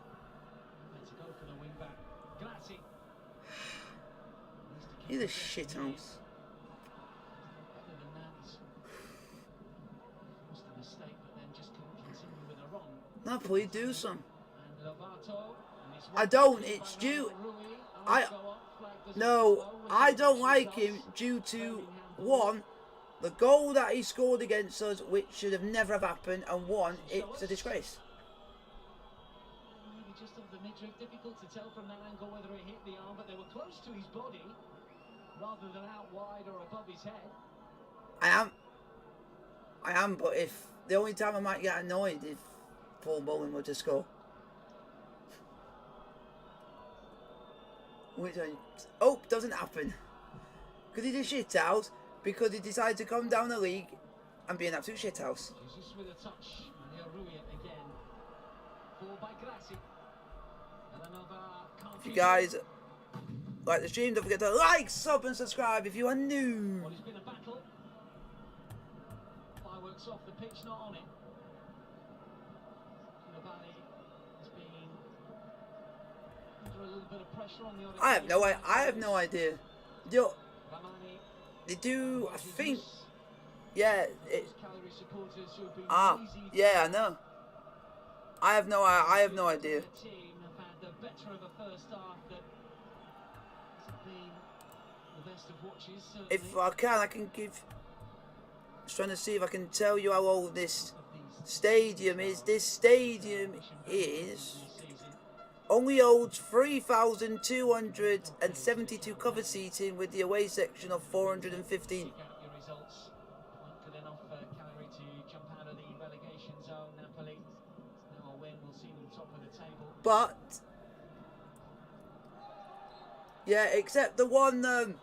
He's a shithouse. Napoli do some. I don't. It's due. No, I don't like him due to one, the goal that he scored against us, which should have never have happened, and one, it's a disgrace. Just off the midriff, difficult to tell from that angle whether it hit the arm, but they were close to his body rather than out wide or above his head. I am, but if the only time I might get annoyed if Paul Mullen were to score. which I hope doesn't happen. Because he's a shit house, because he decided to come down the league and be an absolute shit house. Jesus with a touch, and he'll ruin it again. Ball by Grassi. And another. If you guys like the stream, don't forget to like, sub and subscribe if you are new. Well, it's been a battle. Fireworks off the pitch, not on it. Napoli has been under a little bit of pressure on the other. I have no idea. They do, I think. Yeah. Yeah, I know. I have no idea. If I can give. Just trying to see if I can tell you how old this stadium is. This stadium only holds 3,272 covered seating with the away section of 415. But yeah, except the one,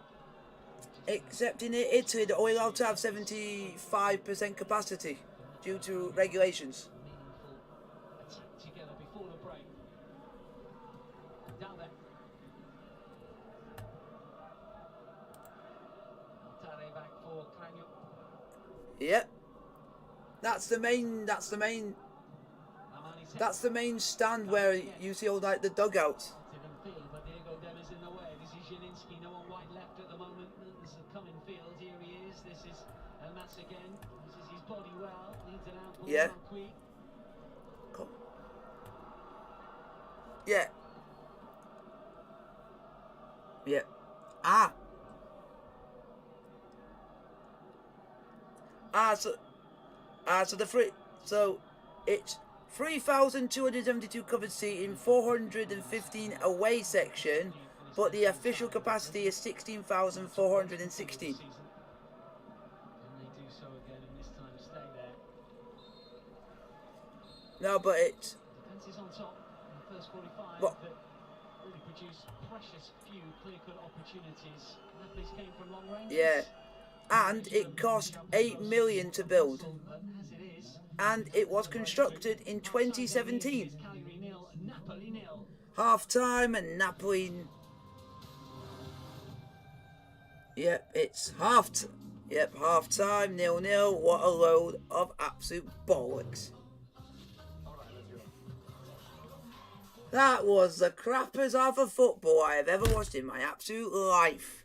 except in Italy, they're only allowed to have 75% capacity due to regulations. Yep. That's the main stand where you see all like the dugouts. Yeah. Come. Yeah. Yeah. So it's 3,272 covered seating, 415 away section, but the official capacity is 16,416. No, but it's. Defense is on top in the first 45. What? That really produced precious few clear-cut opportunities. Napoli's came from long range. Yeah. And it cost $8 million to build. And it was constructed in 2017. Half time and Napoli. Yep, it's half time, 0-0. What a load of absolute bollocks. That was the crappers of a football I have ever watched in my absolute life.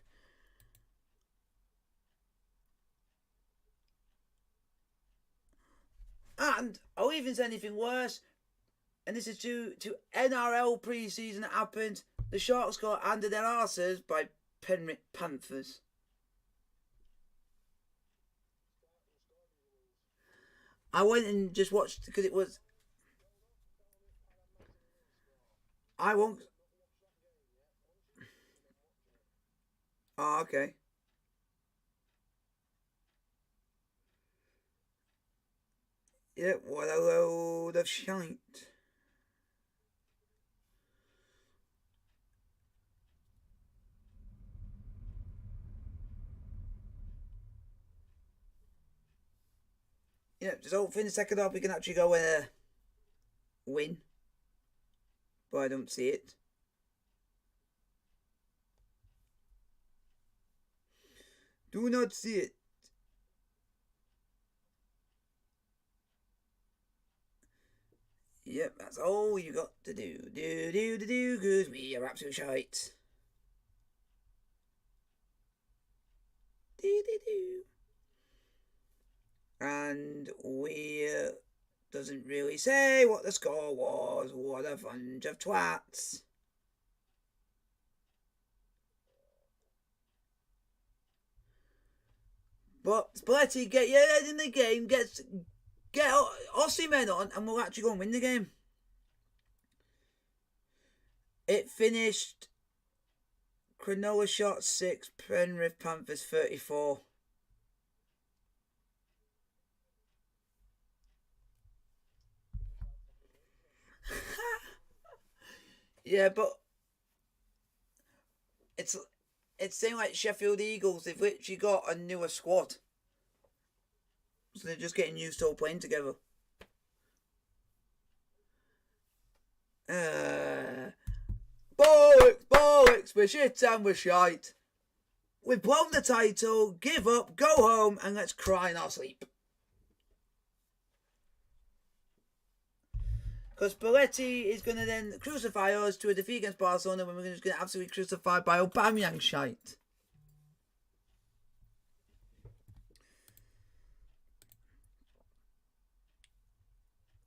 And I'll even say anything worse, and this is due to NRL pre-season that happened. The Sharks got handed their arses by Penrith Panthers. I went and just watched because it was. I won't. Oh, okay. Yeah, what a load of shite. Yeah, just hopefully in the second half we can actually go and win. But I don't see it. Do not see it. Yep, that's all you got to do. Because we are absolute shite. And we doesn't really say what the score was. What a bunch of twats. But Spalletti, get your head in the game. Get Osimhen on, and we'll actually go and win the game. It finished. Cronulla shot 6, Penrith Panthers 34. Yeah, but it's saying like Sheffield Eagles. They've literally got a newer squad, so they're just getting used to all playing together. Bollocks, we're shit and we're shite. We've blown the title, give up, go home, and let's cry in our sleep. Because Spalletti is going to then crucify us to a defeat against Barcelona when we're just going to absolutely crucified by Aubameyang shite.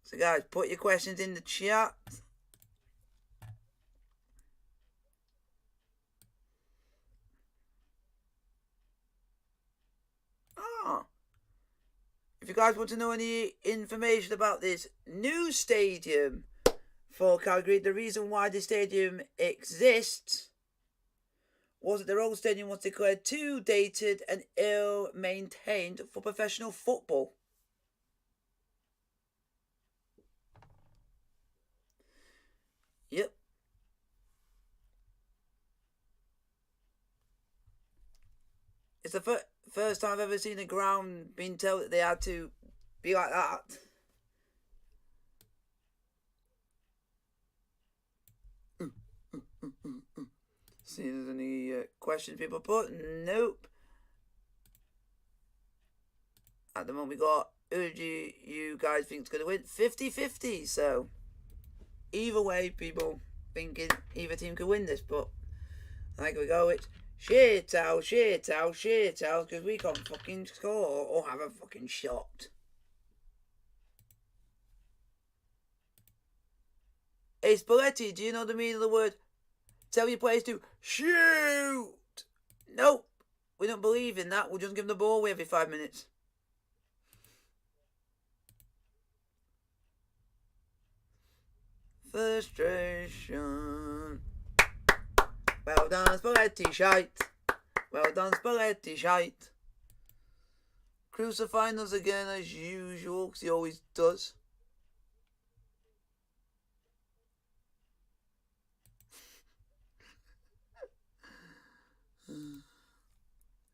So guys, put your questions in the chat. If you guys want to know any information about this new stadium for Calgary, the reason why the stadium exists was that their old stadium was declared too dated and ill-maintained for professional football. Yep. It's the first time I've ever seen a ground being told that they had to be like that. See if there's any questions people put. Nope. At the moment we got who do you guys think is going to win? 50-50. So either way, people thinking either team could win this, but like we go, it's shit out, because we can't fucking score or have a fucking shot. Hey Spalletti, do you know the meaning of the word? Tell your players to shoot. Nope, we don't believe in that. We'll just give them the ball away every 5 minutes. Frustration. Well done, Spalletti shite. Well done, Spalletti shite. Crucifying us again as usual, because he always does.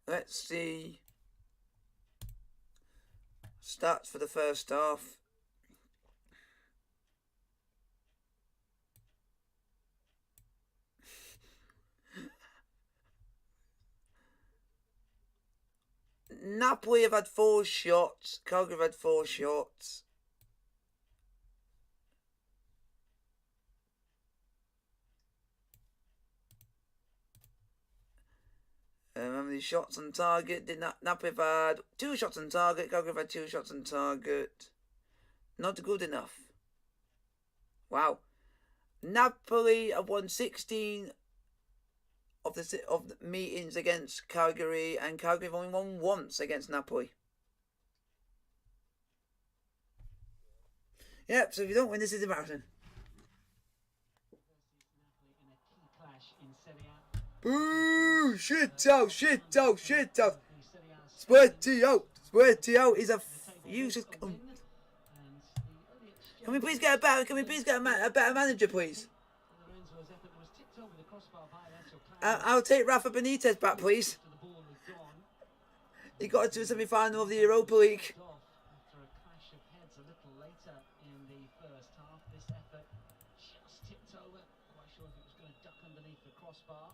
Let's see. Stats for the first half. Napoli have had 4 shots. Cagliari have had 4 shots. How many shots on target? Did Napoli have had 2 shots on target? Cagliari have had 2 shots on target. Not good enough. Wow. Napoli have won 16 of the meetings against Cagliari, and Cagliari have only won once against Napoli. Yep, so if you don't win, this is embarrassing. Boo! Shit out! Spalletti out is a useless. Can we please get a better manager, please? I'll take Rafa Benitez back, please. He got to the semi-final of the Europa League. After a clash of heads a little later in the first half, this effort just tipped over. Quite sure if it was going to duck underneath the crossbar.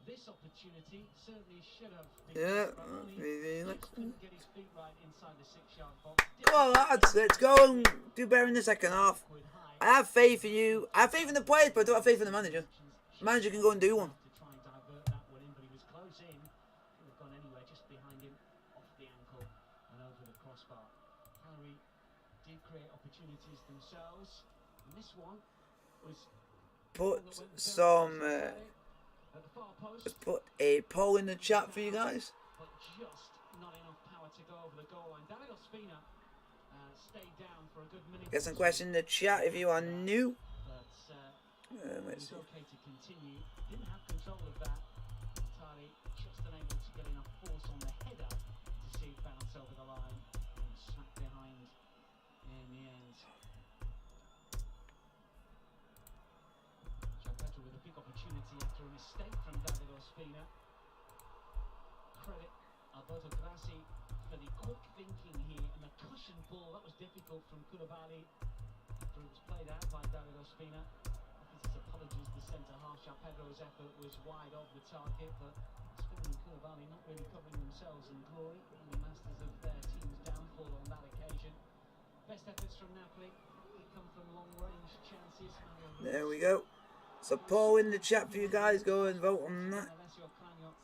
This opportunity certainly should have been. Couldn't get his feet right inside the 6-yard box. Come on, lads, let's go and do better in the second half. I have faith in you. I have faith in the players, but I don't have faith in the manager. The manager can go and do one. To try and divert that one in, but he was close in. Could have gone anywhere just behind him, off the ankle and over the crossbar. Cagliari did create opportunities themselves, and this one was put some. Let's put a poll in the chat for you guys. But just not enough power to go over the goal line. David Ospina stayed down for a good minute. Get some questions in the chat if you are new. But it was okay to continue. Didn't have control of that. Entirely just unable to get enough force on the header to see it bounce over the line and smack behind in the end. With a big opportunity penalty after a mistake from David Ospina. Credit Alberto Grassi for the quick thinking here and the cushioned ball. That was difficult from Koulibaly after it was played out by David Ospina. His apologies, the centre-half. Pedro's effort was wide of the target, but Ospina and Koulibaly not really covering themselves in glory, being masters of their team's downfall on that occasion. Best efforts from Napoli, they come from long-range chances. There we go. So poll in the chat for you guys. Go and vote on that.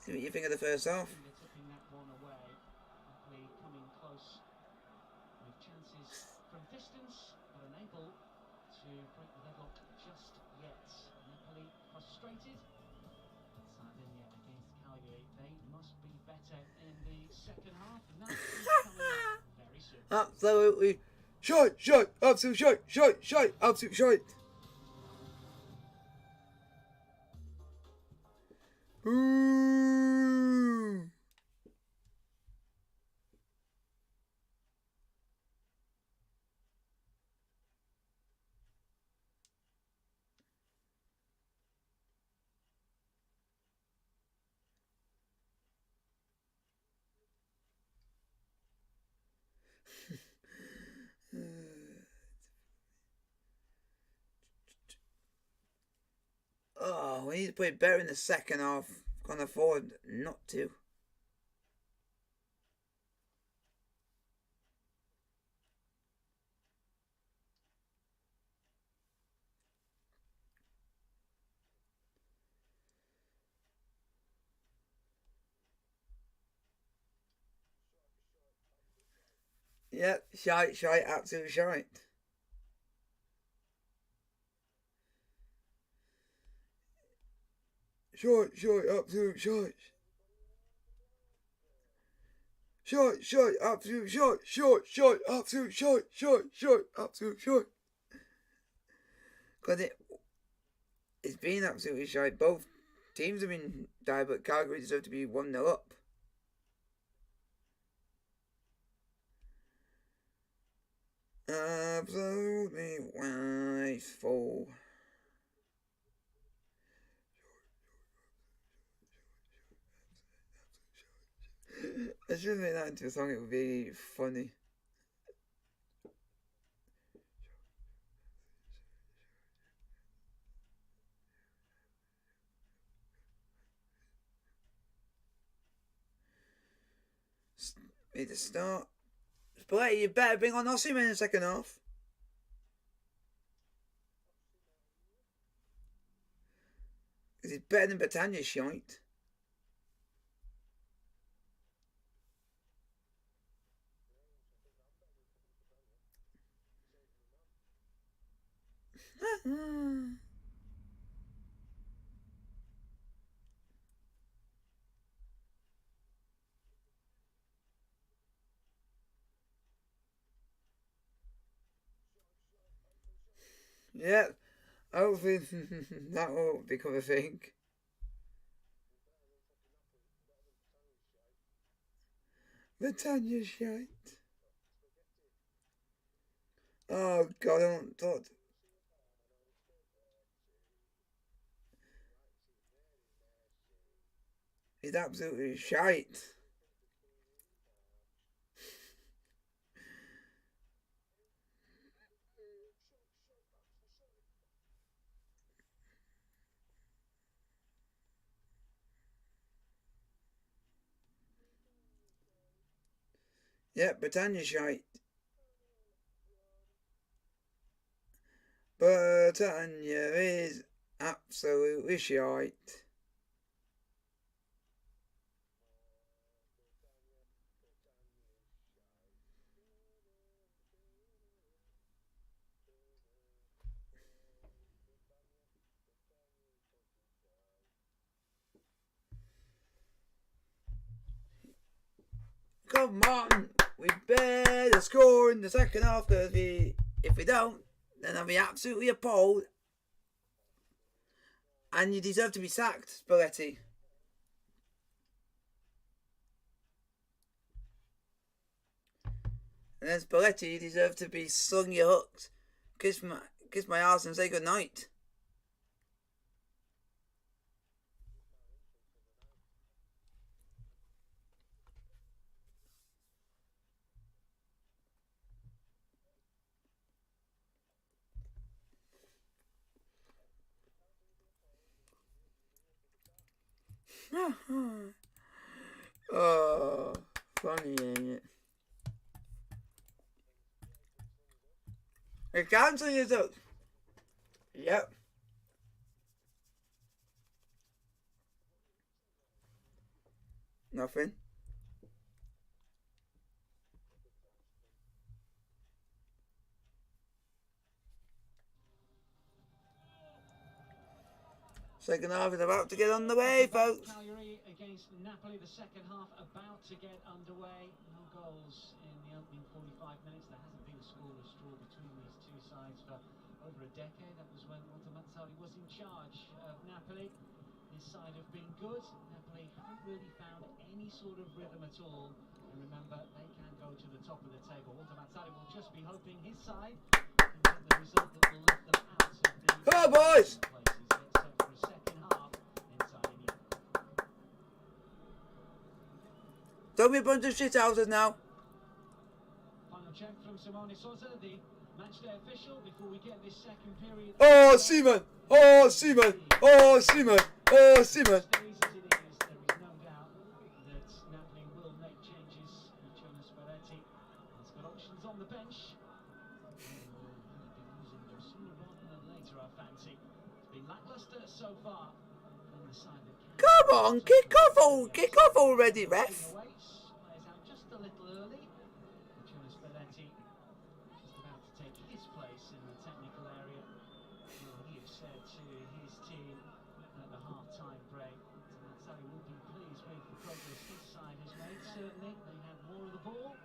See what you think of the first half. Tipping that one away. Napoli coming close with chances from distance, but unable to break the deadlock just yet. Napoli frustrated. Sardinia against Cagliari. They must be better in the second half. Napoli coming up very soon. Absolutely shite, absolute shite, absolute shite. Ooh. Oh, we need to play better in the second half. Can't afford not to. Yep, shite, absolute shite. Shite, absolute shite. Shite, absolute shite, absolute shite, absolute shite. Because it's been absolutely shite. Both teams have been dire, but Calgary deserve to be 1-0 up. Absolutely wonderful. I should make that into a song, it would be funny. Need to start. Spaghetti, you better bring on Osimhen in the second half. Because he's better than Batanya's shite. Yeah, hopefully that will become a thing. Batanya's shite. Oh God, I don't thought. He's absolutely shite. Yeah, Batanya's shite. Batanya is absolutely shite. Come on, we better score in the second half, because if we don't, then I'll be absolutely appalled. And you deserve to be sacked, Spalletti. And then Spalletti, you deserve to be slung your hooks. Kiss my ass and say goodnight. Oh, funny, ain't it? You're cancelling it out. Yep. Nothing. Second half is about to get on the way, folks. Cagliari against Napoli, the second half about to get underway. No goals in the opening 45 minutes. There hasn't been a scoreless draw between these two sides for over a decade. That was when Walter was in charge of Napoli. His side have been good. Napoli haven't really found any sort of rhythm at all. And remember, they can go to the top of the table. Walter will just be hoping his side can get the result that will lift them out of the Come on, boys! places. Get set for a second half inside India. Don't be a bunch of shithouses now. Final check from Simone Sosa, the matchday official, before we get this second period. Oh, Seaman! Oh, Seaman! Oh, Seaman! Oh, Seaman! There is no doubt that Napoli will make changes. Jonas Ferretti has got options on the bench. Sooner rather than later, I fancy. It's been lackluster so far from the side that Come on, kick off already, ref. Plays out just a little early. Jonas Ferretti just about to take his place in the technical area. Well, he has said to his team at the half-time break, Mazzari will be pleased with the progress his side has made. Certainly, they had more of the ball,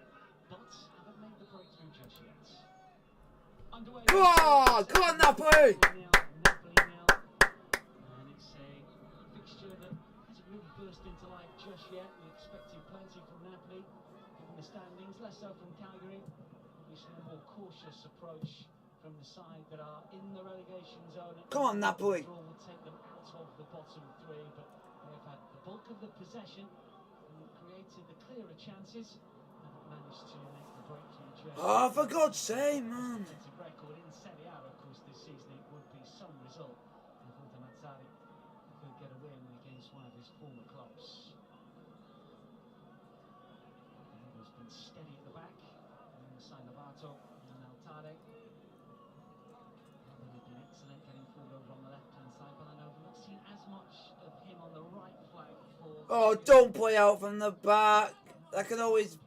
but haven't made the breakthrough just yet. Underway. Come on, Napoli! Napoli nil. And it's a fixture that hasn't really burst into life just yet. We expected plenty from Napoli, given the standings, less so from Cagliari. Obviously a more cautious approach from the side that are in the relegation zone. Come on, Napoli. Draw will take them out of the bottom three, but they have had the bulk of the possession and created the clearer chances. Haven't managed to make the breakthrough just Oh, for God's sake, man. record in Serie A, of course, this season. It would be some result if Walter Mazzari could get a win against one of his former clubs. He's been steady at the back. On the side, Lovato and Altare. They've been excellent getting forward over on the left-hand side, but I know we've not seen as much of him on the right flank for... Oh, don't play out from the back. That can always...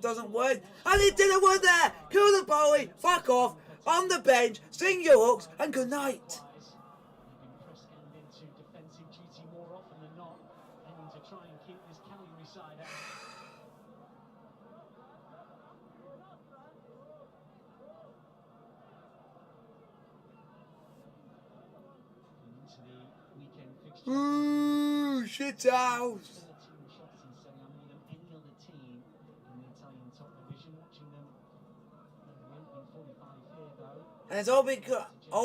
doesn't work. And it didn't work there! Kill the Bowie, fuck off, on the bench, sing your hooks, and good night. They've been press-scanned into defensive duty more often than not, aiming to try and keep this Cagliari side out. Into the weekend fixture. Ooh, shit house. 13 shots in Serie A, more than any other team in the Italian top division. Watching them in the opening 45 here, though. And it's all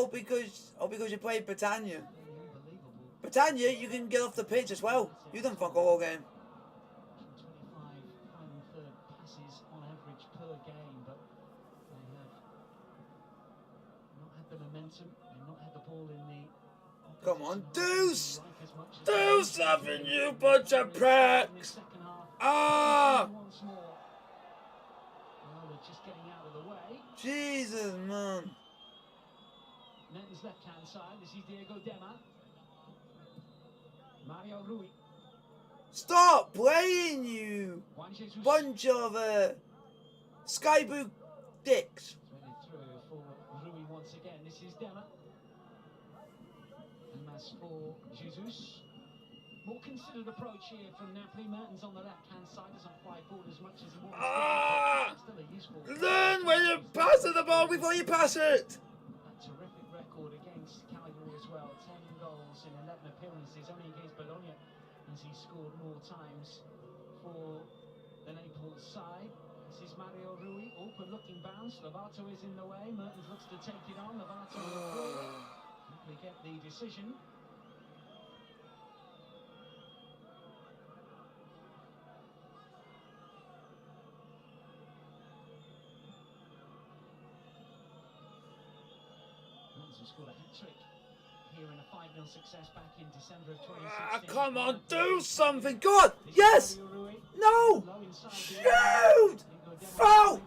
because you played Britannia. Unbelievable. Britannia, you can get off the pitch as well. You done fuck all game. 25 final third passes on average per game, but they have not had the momentum. They've not had the ball in the... Come on, do something, you bunch of pricks! Ah! Once more. Well, they're just getting out of the way. Jesus, man. Mertens left-hand side. This is Diego Dema. Mario Rui. Stop playing, you Juan Jesus. bunch of skyboot dicks. Threaded through for Rui once again. This is Dema. And that's for Jesus. More considered approach here from Napoli. Mertens on the left-hand side doesn't fly forward as much as he wants. Ah! Still a useful. Learn when you pass the ball before you pass it. A terrific record against Cagliari as well. 10 goals in 11 appearances. Only against Bologna has he scored more times for the Naples side. This is Mario Rui. Awkward looking bounce. Lovato is in the way. Mertens looks to take it on. Lovato will through it. Napoli get the decision. Mertens has scored a hat-trick here in a 5-0 success back in December of Ah, 2016. come on, do something. Go on. Yes. No. Shoot. Foul.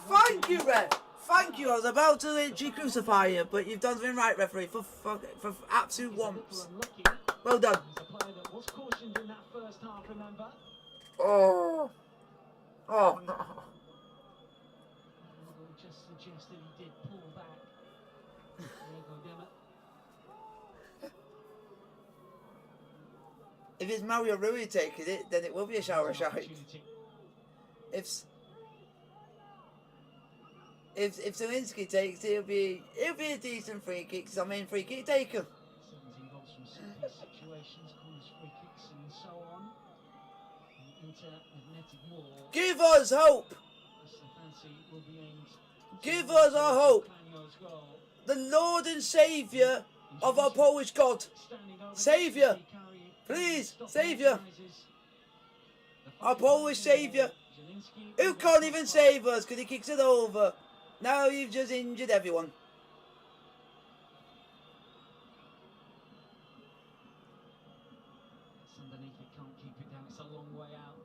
Thank you, ref. Thank you. I was about to literally crucify you, but you've done something right, referee. For absolute once. Well done. He's a player that was cautioned in that first half, remember? Oh. Oh no. Just suggested he did pull back. If it's Mario Rui taking it, then it will be a shower shot. If Zielinski takes it, it'll be a decent free kick. Cause I'm in free kick taker. 17 goals from set situations, corners, free kicks, and so on. Inter have netted more. Give us hope. Give us our hope. The Lord and Saviour of our Polish God. Saviour. Please, Saviour. Our Polish Saviour. Who can't even save us because he kicks it over. Now you've just injured everyone. Underneath it, can't keep it down. It's a long way out.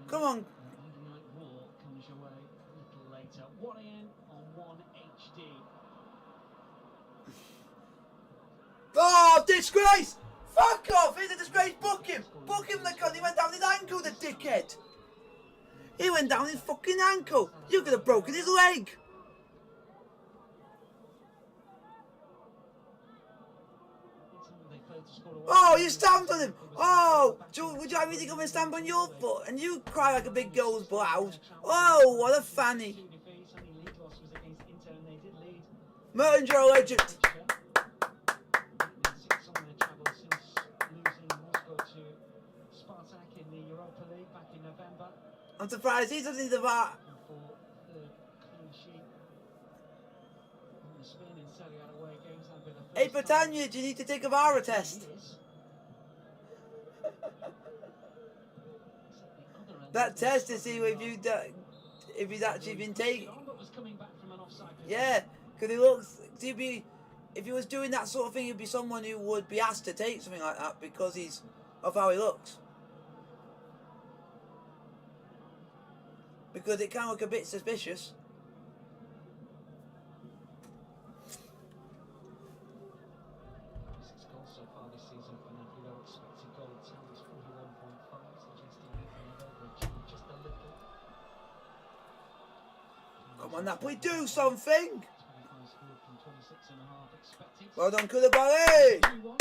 Come on. Monday Night Raw comes your way a little later. 1 AM on 1 HD. Oh, disgrace! Fuck off! He's a disgrace. Book him. Book him, the cunt. He went down his ankle, the dickhead. He went down his fucking ankle. You could have broken his leg. Oh, you stamped on him. Oh, would you like me to come and stamp on your foot? And you cry like a big girl's blouse. Oh, what a fanny. Merton's your legend. I'm surprised he doesn't need the VAR. Hey, Britannia, do you need to take a VAR test? That test to see if he's actually been taken. Yeah, because he looks to be. If he was doing that sort of thing, he'd be someone who would be asked to take something like that because of how he looks. Because it can look a bit suspicious. So far this season for Napoli, their expected goal tally is 41.5, suggesting they can overachieve just a little. Come on, Napoli, do something! 25 scored from 26.5 expected. Well done, Koulibaly! 2-1.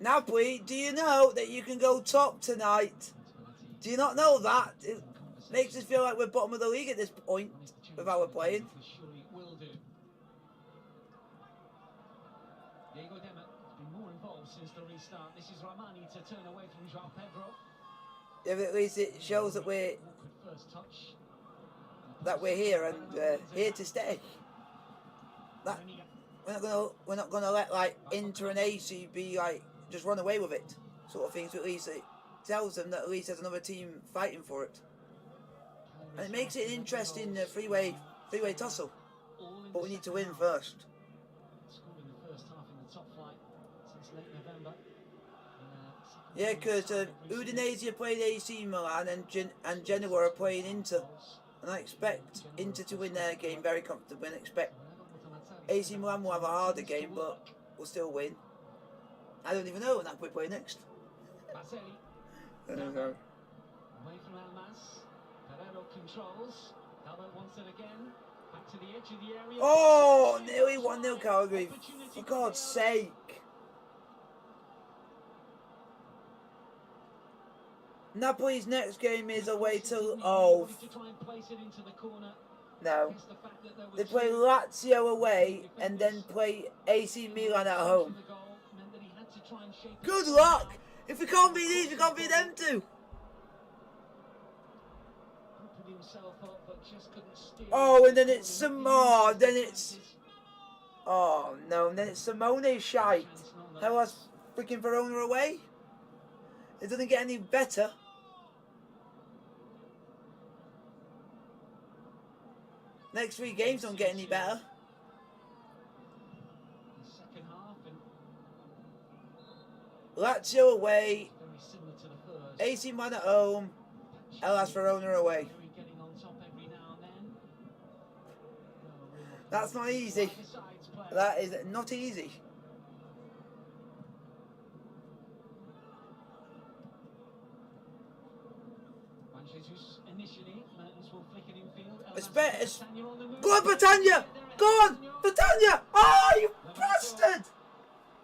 Napoli, do you know that you can go top tonight? Do you not know that? It makes us feel like we're bottom of the league at this point with how we're playing. Diego Dema has been more involved since the restart. This is Ramani to turn away from João Pedro. Yeah, but at least it shows that we're here and here to stay. That we're not gonna let like Inter and AC be like just run away with it sort of thing. So at least it tells them that at least there's another team fighting for it, and it makes it an interesting three-way tussle. But we need to win first. Yeah, because Udinese are playing AC Milan and Genoa are playing Inter, and I expect Inter to win their game very comfortably, and expect AC Milan will have a harder game, but will still win. I don't even know when Napoli play next. I don't know. Away from Almas. Pereiro controls. Albert wants it again. Back to the edge of the area. Oh, nearly 1-0 Cagliari. For God's sake. Napoli's next game is away to no. They play Lazio away and then play AC Milan at home. Good luck! If we can't beat these, we can't beat them too. Oh, and then it's some more. Then it's Oh no, and then it's Simone's shite. How was freaking Verona away? It doesn't get any better. Next 3 games don't get any better. Second half and Lazio away, very similar to the first. AC Milan at home, Hellas Verona away. Getting on top every now and then. That's not easy. That is not easy. Go on, Britannia! Go on, Britannia! Oh, you bastard!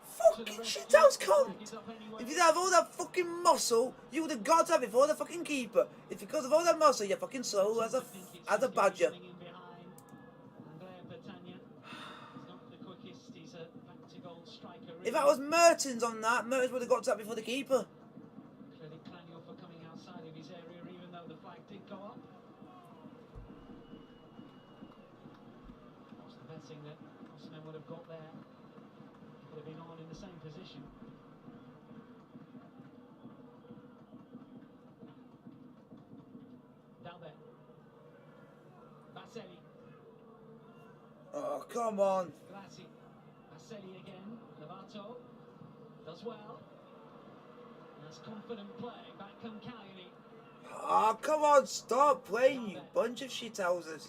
Fucking shithouse cunt! If you have all that fucking muscle, you would have got that before the fucking keeper. If because of all that muscle, you're fucking slow as a badger. If that was Mertens on that, Mertens would have got to that before the keeper. For coming outside of his area, even though the flag did go up. That's the betting that Osman would have got there. Would have been on in the same position. Down there. Baselli. Oh, come on. Grazzi. Baselli again. Lovato. Does well. That's confident play. Back come Cagliari. Oh, come on. Stop playing, you bunch of shithouses.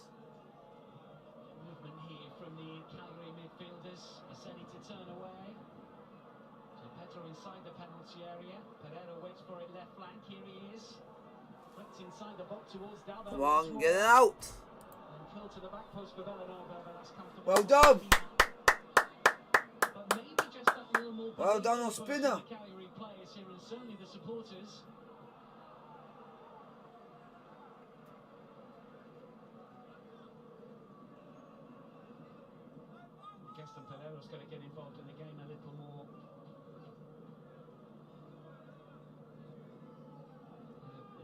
Movement here from the Cagliari midfielders. Baselli to turn away. So Pedro inside the penalty area. Pereira waits for it left flank. Here he is. Flicked inside the box towards Dalbo. Come on, get it out. And kill to the back post for Villanova, but that's comfortable. Well done. But maybe just that little more. Well done on spinner. The Cagliari players here and certainly the supporters. Gaston Pereira's got to get involved in the game a little more.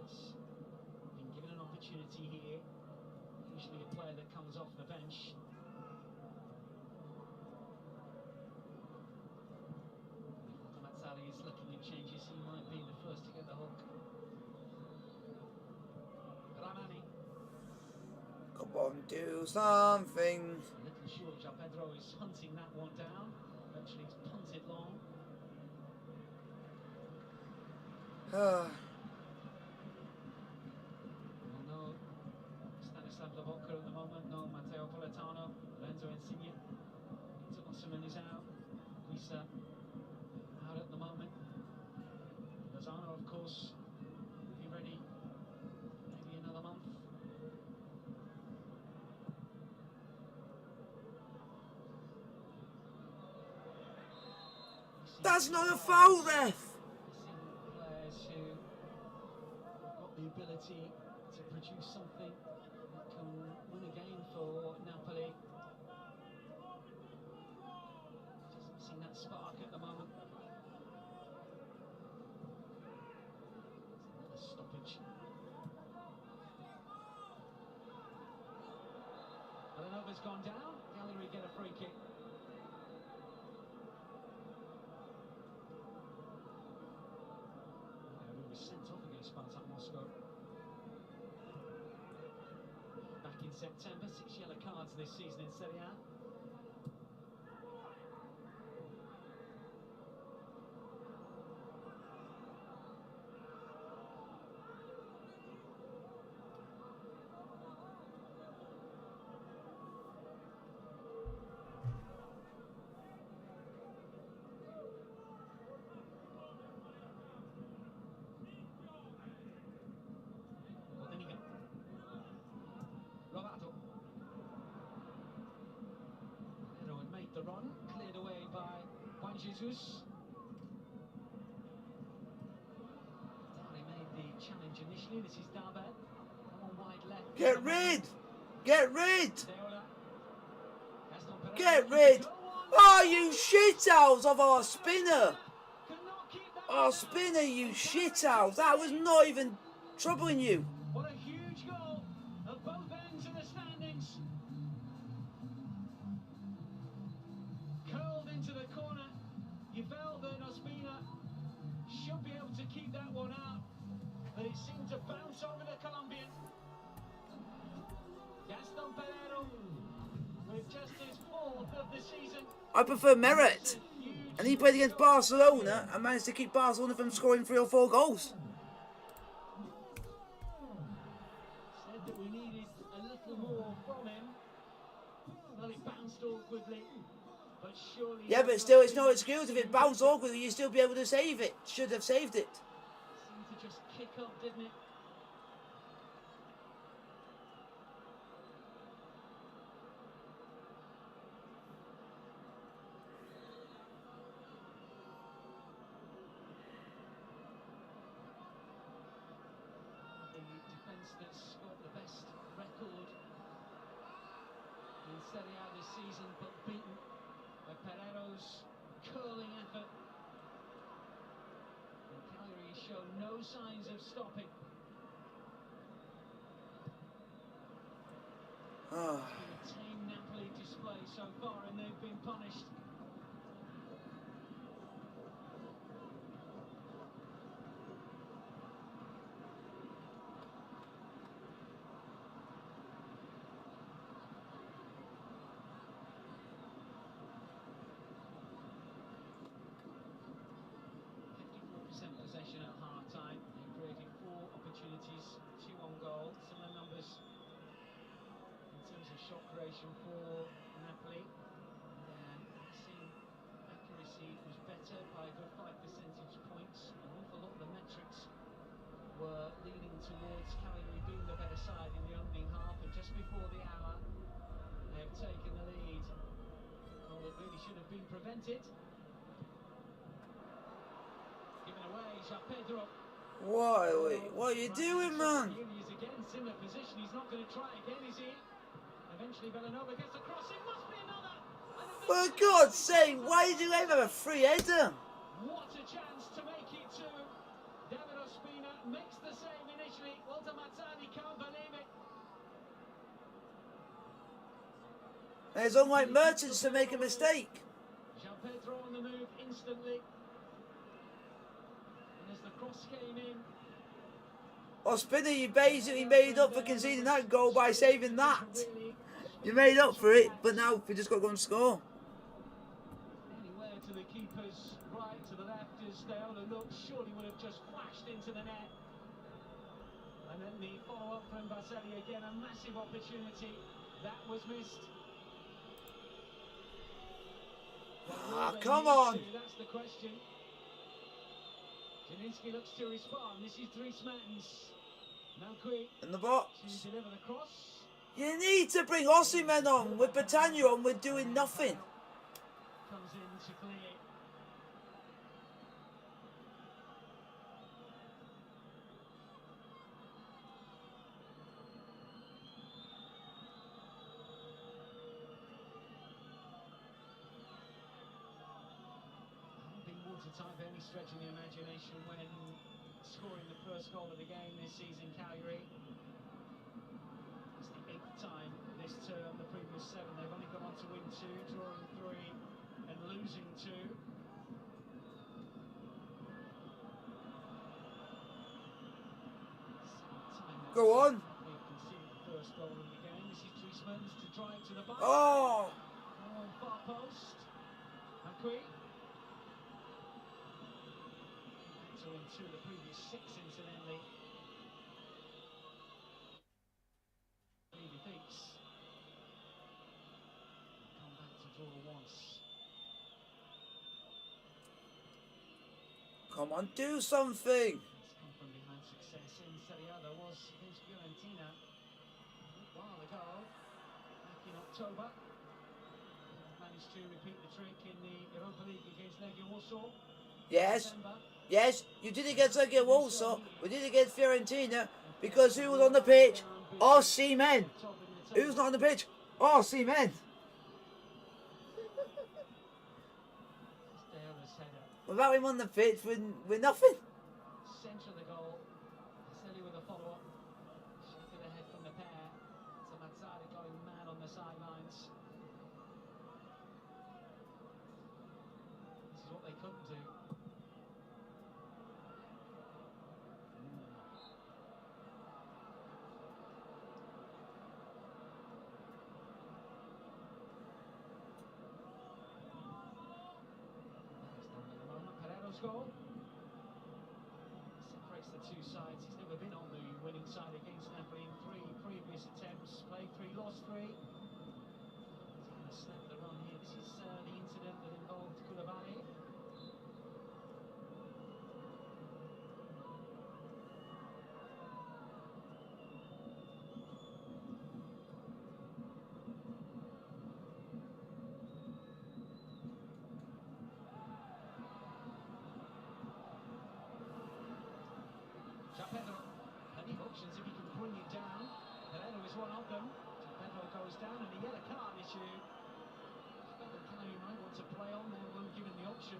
It's been given an opportunity here. Usually a player that comes off the bench. Mazzari is looking at changes. He might be the first to get the hook. Ramani. Come on, do something. A little short. João Pedro is hunting that one down. Eventually it's punted long. Well, no Stanislav Lobotka at the moment. No Matteo Politano. Lorenzo Insigne. Victor Osimhen is out. Guisa out at the moment. Lozano, of course, will be ready maybe another month. That's not a foul, ref. Players who have got the ability to produce something that can win a game for Napoli. Just missing that spark at the moment. It's another stoppage. Villanova's gone down. Cagliari get a free kick. Sent off against Spartak Moscow back in September. 6 yellow cards this season in Serie A. The run cleared away by Juan Jesus. He made the challenge initially. This is Dalbert. One wide left. Get rid! Get rid! Get rid! Oh, you shithouse of our spinner! Our spinner, you shithouse! That was not even troubling you. What a huge goal at both ends of the standings. seemed to bounce over the Colombian. Gaston Pereiro with just his 4th of the season. I prefer Merit. And he played against Barcelona and managed to keep Barcelona from scoring 3 or 4 goals. Said that we needed a little more from him. Well, it bounced awkwardly, but surely... Yeah, but still, it's no excuse. If it bounced awkwardly, you'd still be able to save it. Should have saved it. Seemed to just kick up, didn't it? The defence that's got the best record in Serie A this season, but beaten by Pereiro's curling effort. And Cagliari show no signs of stopping. Oh. It's been a tame Napoli display so far, and they've been punished. Possession at half-time. They created 4 opportunities, 2 on goal. Similar numbers in terms of shot creation for Napoli. Their passing accuracy was better by a good 5 percentage points. An awful lot of the metrics were leaning towards Cagliari being the better side in the opening half, and just before the hour they have taken the lead. Well, it really should have been prevented. Given away, Pedro. What are you doing, man? He's again similar position. He's not going to try again, is he? Eventually, Villanova gets across. It must be another. For God's sake, why did you ever have a free header? What a chance to make it two. David Ospina makes the save initially. Walter Mazzani can't believe it. And it's unlike Mertens to make a mistake. Pedro on the move instantly. As the cross came in, Ospina, you basically made up for conceding that goal by saving that. You made up for it, but now we just got to go and score. Anywhere to the keeper's right, to the left, as Steona looked, surely would have just flashed into the net. And then the follow-up from Baselli again, a massive opportunity that was missed. Ah, come on! That's the question. Janinski looks to respond. This is Dries Mertens. Malqui In the box. to deliver the cross. You need to bring Osimhen on. With Battagna on, we're doing nothing. Comes in to clear. Time for any stretch of the imagination when scoring the first goal of the game this season, Cagliari. It's the 8th time this term, the previous 7 they've only gone on to win 2, drawing 3 and losing 2. Go on. They've conceded the first goal of the game. This is Dries Mertens to drive to the bar. Oh! Far post. Malqui. Into the previous 6, incidentally. He defeats. Come back to draw once. Come on, do something. It's come from behind success in Serie A. There was against Fiorentina a while ago, back in October. Managed to repeat the trick in the Europa League against Legia Warsaw. Yes. Yes, you did against Legia Warsaw, we did against Fiorentina, because who was on the pitch? Osimhen. Who's not on the pitch? Osimhen. Without him on the pitch, we're nothing. Centre of the goal. Baselli with a follow-up. Shot it ahead from the pair. So Mazzari going mad on the sidelines. This is what they couldn't do. goal. Separates the two sides. He's never been on the winning side against Napoli in 3 previous attempts. Played 3, lost 3. He's going to snap the run here. This is the incident that involved Koulibaly. Pedro, plenty of options if he can bring it down. Pedro is one of them. Pedro goes down and he get a card issue. Cagliari might want to play on there when given the option.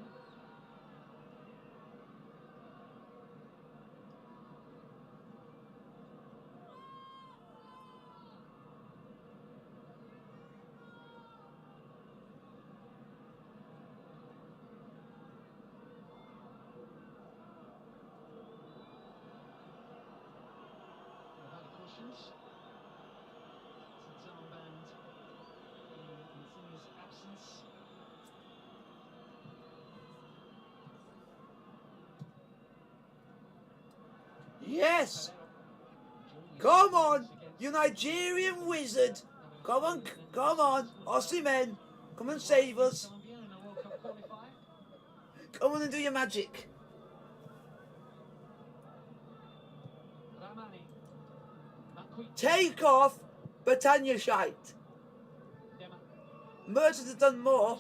It's armband in his absence. Yes! Come on, you Nigerian wizard! Come on, come on, Osimhen, come and save us. Come on and do your magic. Take off Britannia shite. Merchant has done more,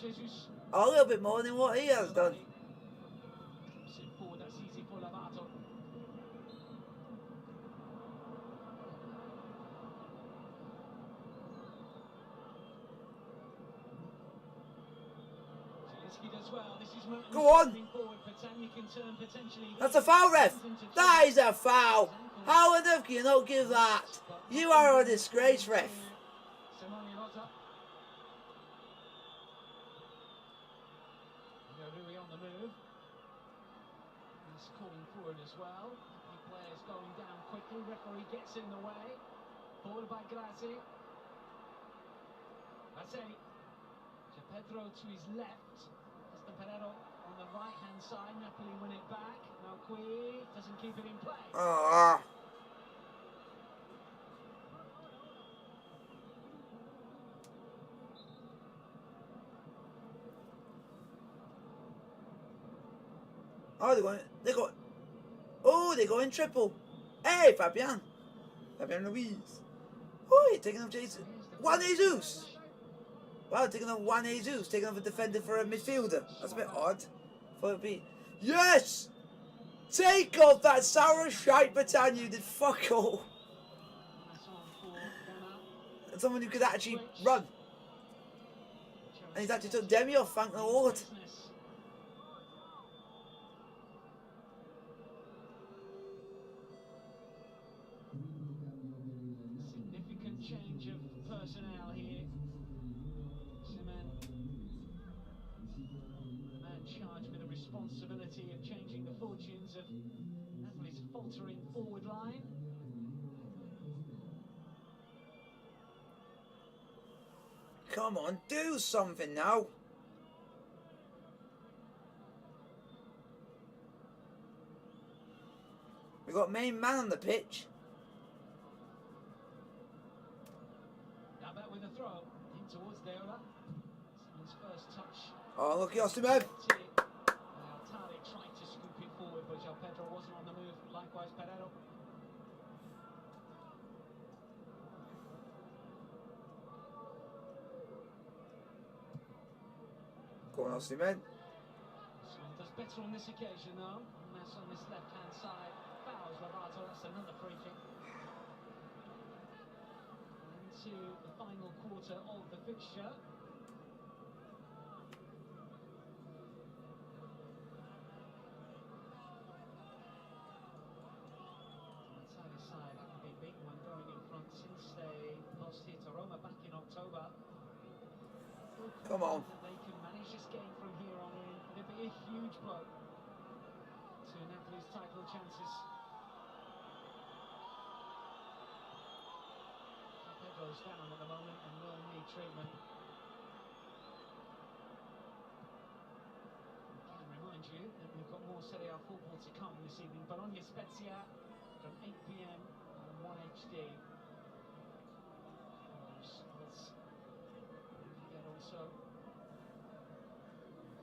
a little bit more than what he has done. Go on! That's a foul, ref! That is a foul! How on earth can you not give that? You are a disgrace, ref. On the move. He's calling forward as well. The players going down quickly. Referee gets in the way. Forward by Grazi. Basseri. Pedro to his left. Pedro on the right-hand side. Napoli win it back. Now Qui doesn't keep it in play. Oh, they're going triple. Hey, Fabian Ruiz. Oh, you're taking off Juan Jesus. Wow, taking off Juan Jesus, taking off a defender for a midfielder. That's a bit odd. Thought it'd be... Yes! Take off that sour shite Britannia, you did fuck all. And someone who could actually run. And he's actually took Demi off, thank the Lord. Significant change of personnel here. The man charged with the responsibility of changing the fortunes of Napoli's faltering forward line. Come on, do something now. We got main man on the pitch. Now back with a throw in towards Deola. His first touch. Oh, look at Osimhen. Tariq tried to scoop it forward, but Pedro wasn't on the move. Likewise, Pedro. Go on, Osimhen. Does better on this occasion, though. And that's on this left-hand side. Fouls Lovato. That's another free kick. Into the final quarter of the fixture. Side a big one going in front since they lost here to Roma back in October. Come on. They can manage this game from here on in. It'll be a huge blow to Napoli's title chances. Pedro's down at the moment and will need treatment. I can remind you that we've got more this evening. Bologna Spezia from 8 p.m. on 1HD. Let's forget also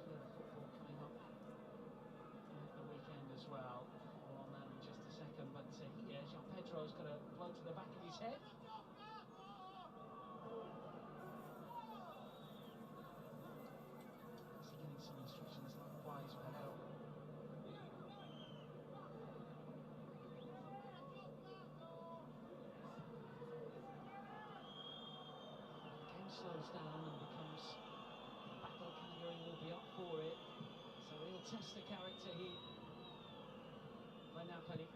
further football coming up at the weekend as well. More on that in just a second. But here, Jean Pedro's got a blow to the back of his head. Is he getting some instructions likewise, Pedro? Slows down and becomes a battle. Cagliari will be up for it, so he'll test the character here by Napoli.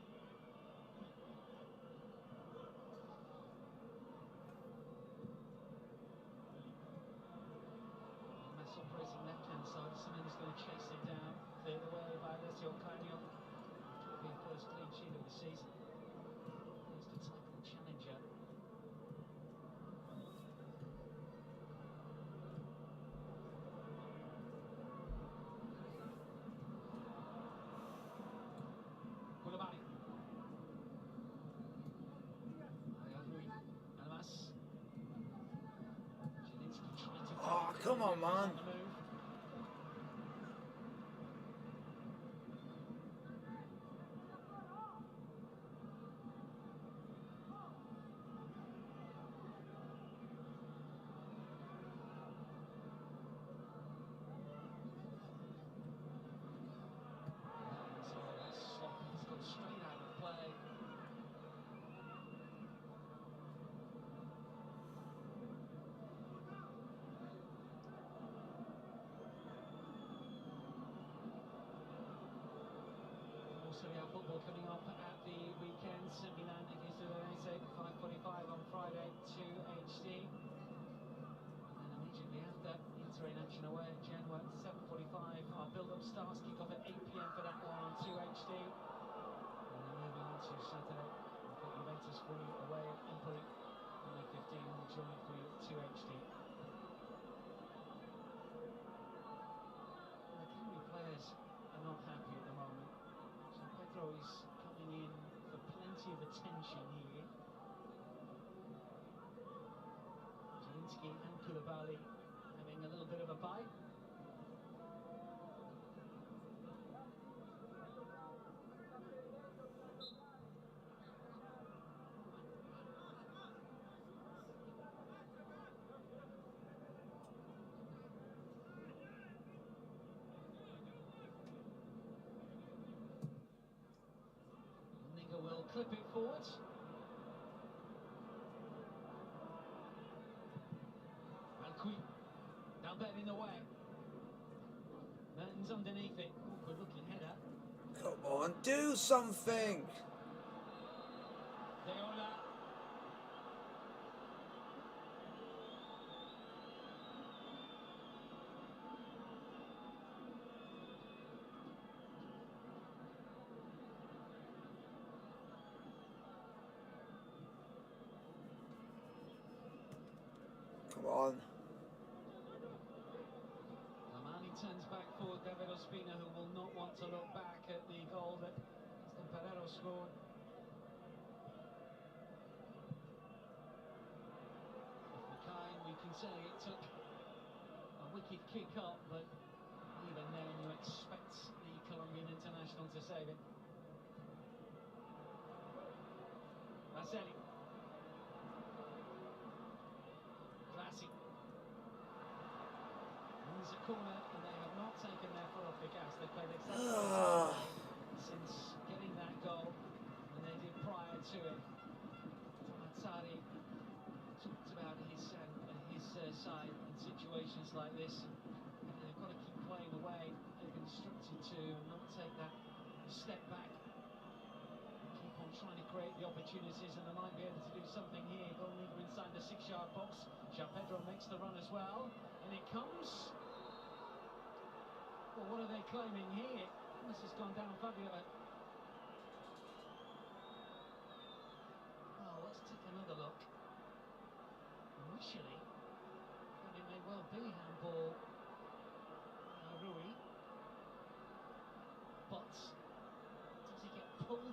Mass operating left hand side. Simeone's going to chase it down, cleared away by Alessio Canio. Could be a first clean sheet of the season. First entitled challenger. Oh, come on, man. Straight out of play. Also, we have football coming up at the weekend. Milan against Udinese, 5:45 on Friday, 2 HD. And then immediately after, Inter in action away at Genoa, 7:45. Our build-up starts, kick off at 8 p.m. for that one on 2 HD. And then moving on to Saturday, we've got Juventus for you away at Napoli. 9:15 will join it for you at 2 HD. The Cagliari players are not happy at the moment. Pedro is coming in for plenty of attention here. Zielinski and Koulibaly having a little bit of a bite. Will clip it forward. Alcuin, Dalbert in the way. Mertens underneath it. Good looking header. Come on, do something. Deola. Come on. Armani turns back for David Ospina, who will not want to look back at the goal that Pedro scored. We can say it took a wicked kick up, but even then you expect the Colombian international to save it. Marcelli. Classic. It's a corner, and they have not taken their foot off the gas. They've played exactly since getting that goal, and they did prior to it. Mazzari talked about his side in situations like this. And they've got to keep playing away. They've been instructed to not take that step back. Keep on trying to create the opportunities, and they might be able to do something here. Goalkeeper inside the 6-yard box. Jean Pedro makes the run as well, and it comes. Well, what are they claiming here? This has gone down, Fabio. Well, let's take another look. Initially, it may well be handball Rui, but does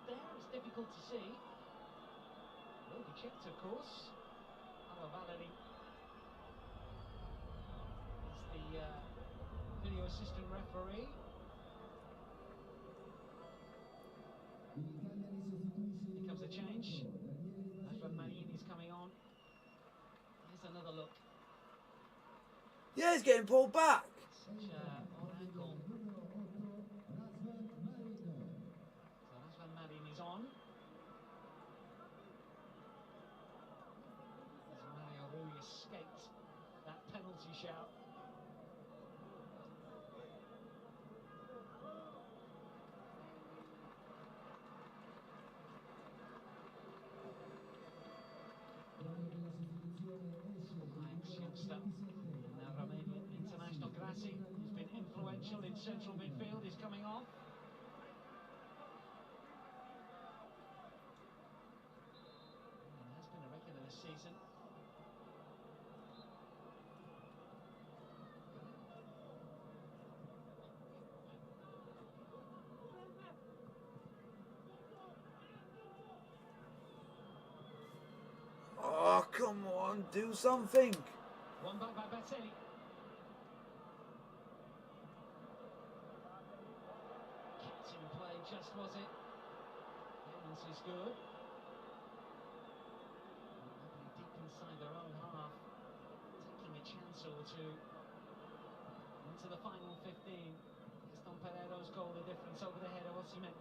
there? It's difficult to see. Will be checked, of course. Hello, Valerie. It's the video assistant referee. Here comes a change. That's when Marini's coming on. Here's another look. Yeah, he's getting pulled back. Such a odd angle. So that's when Marin is on. As Mario Rui escaped that penalty shout. Youngster, and now Romanian international Grassi, who's been influential in central midfield, is coming off. And has been a regular this season. Oh, come on, do something. One back by Batelli. Kept in play, just was it. Evans is good. Napoli deep inside their own half, taking a chance or two. Into the final 15. Gaston Pereiro's goal, the difference over the head of Osimhen.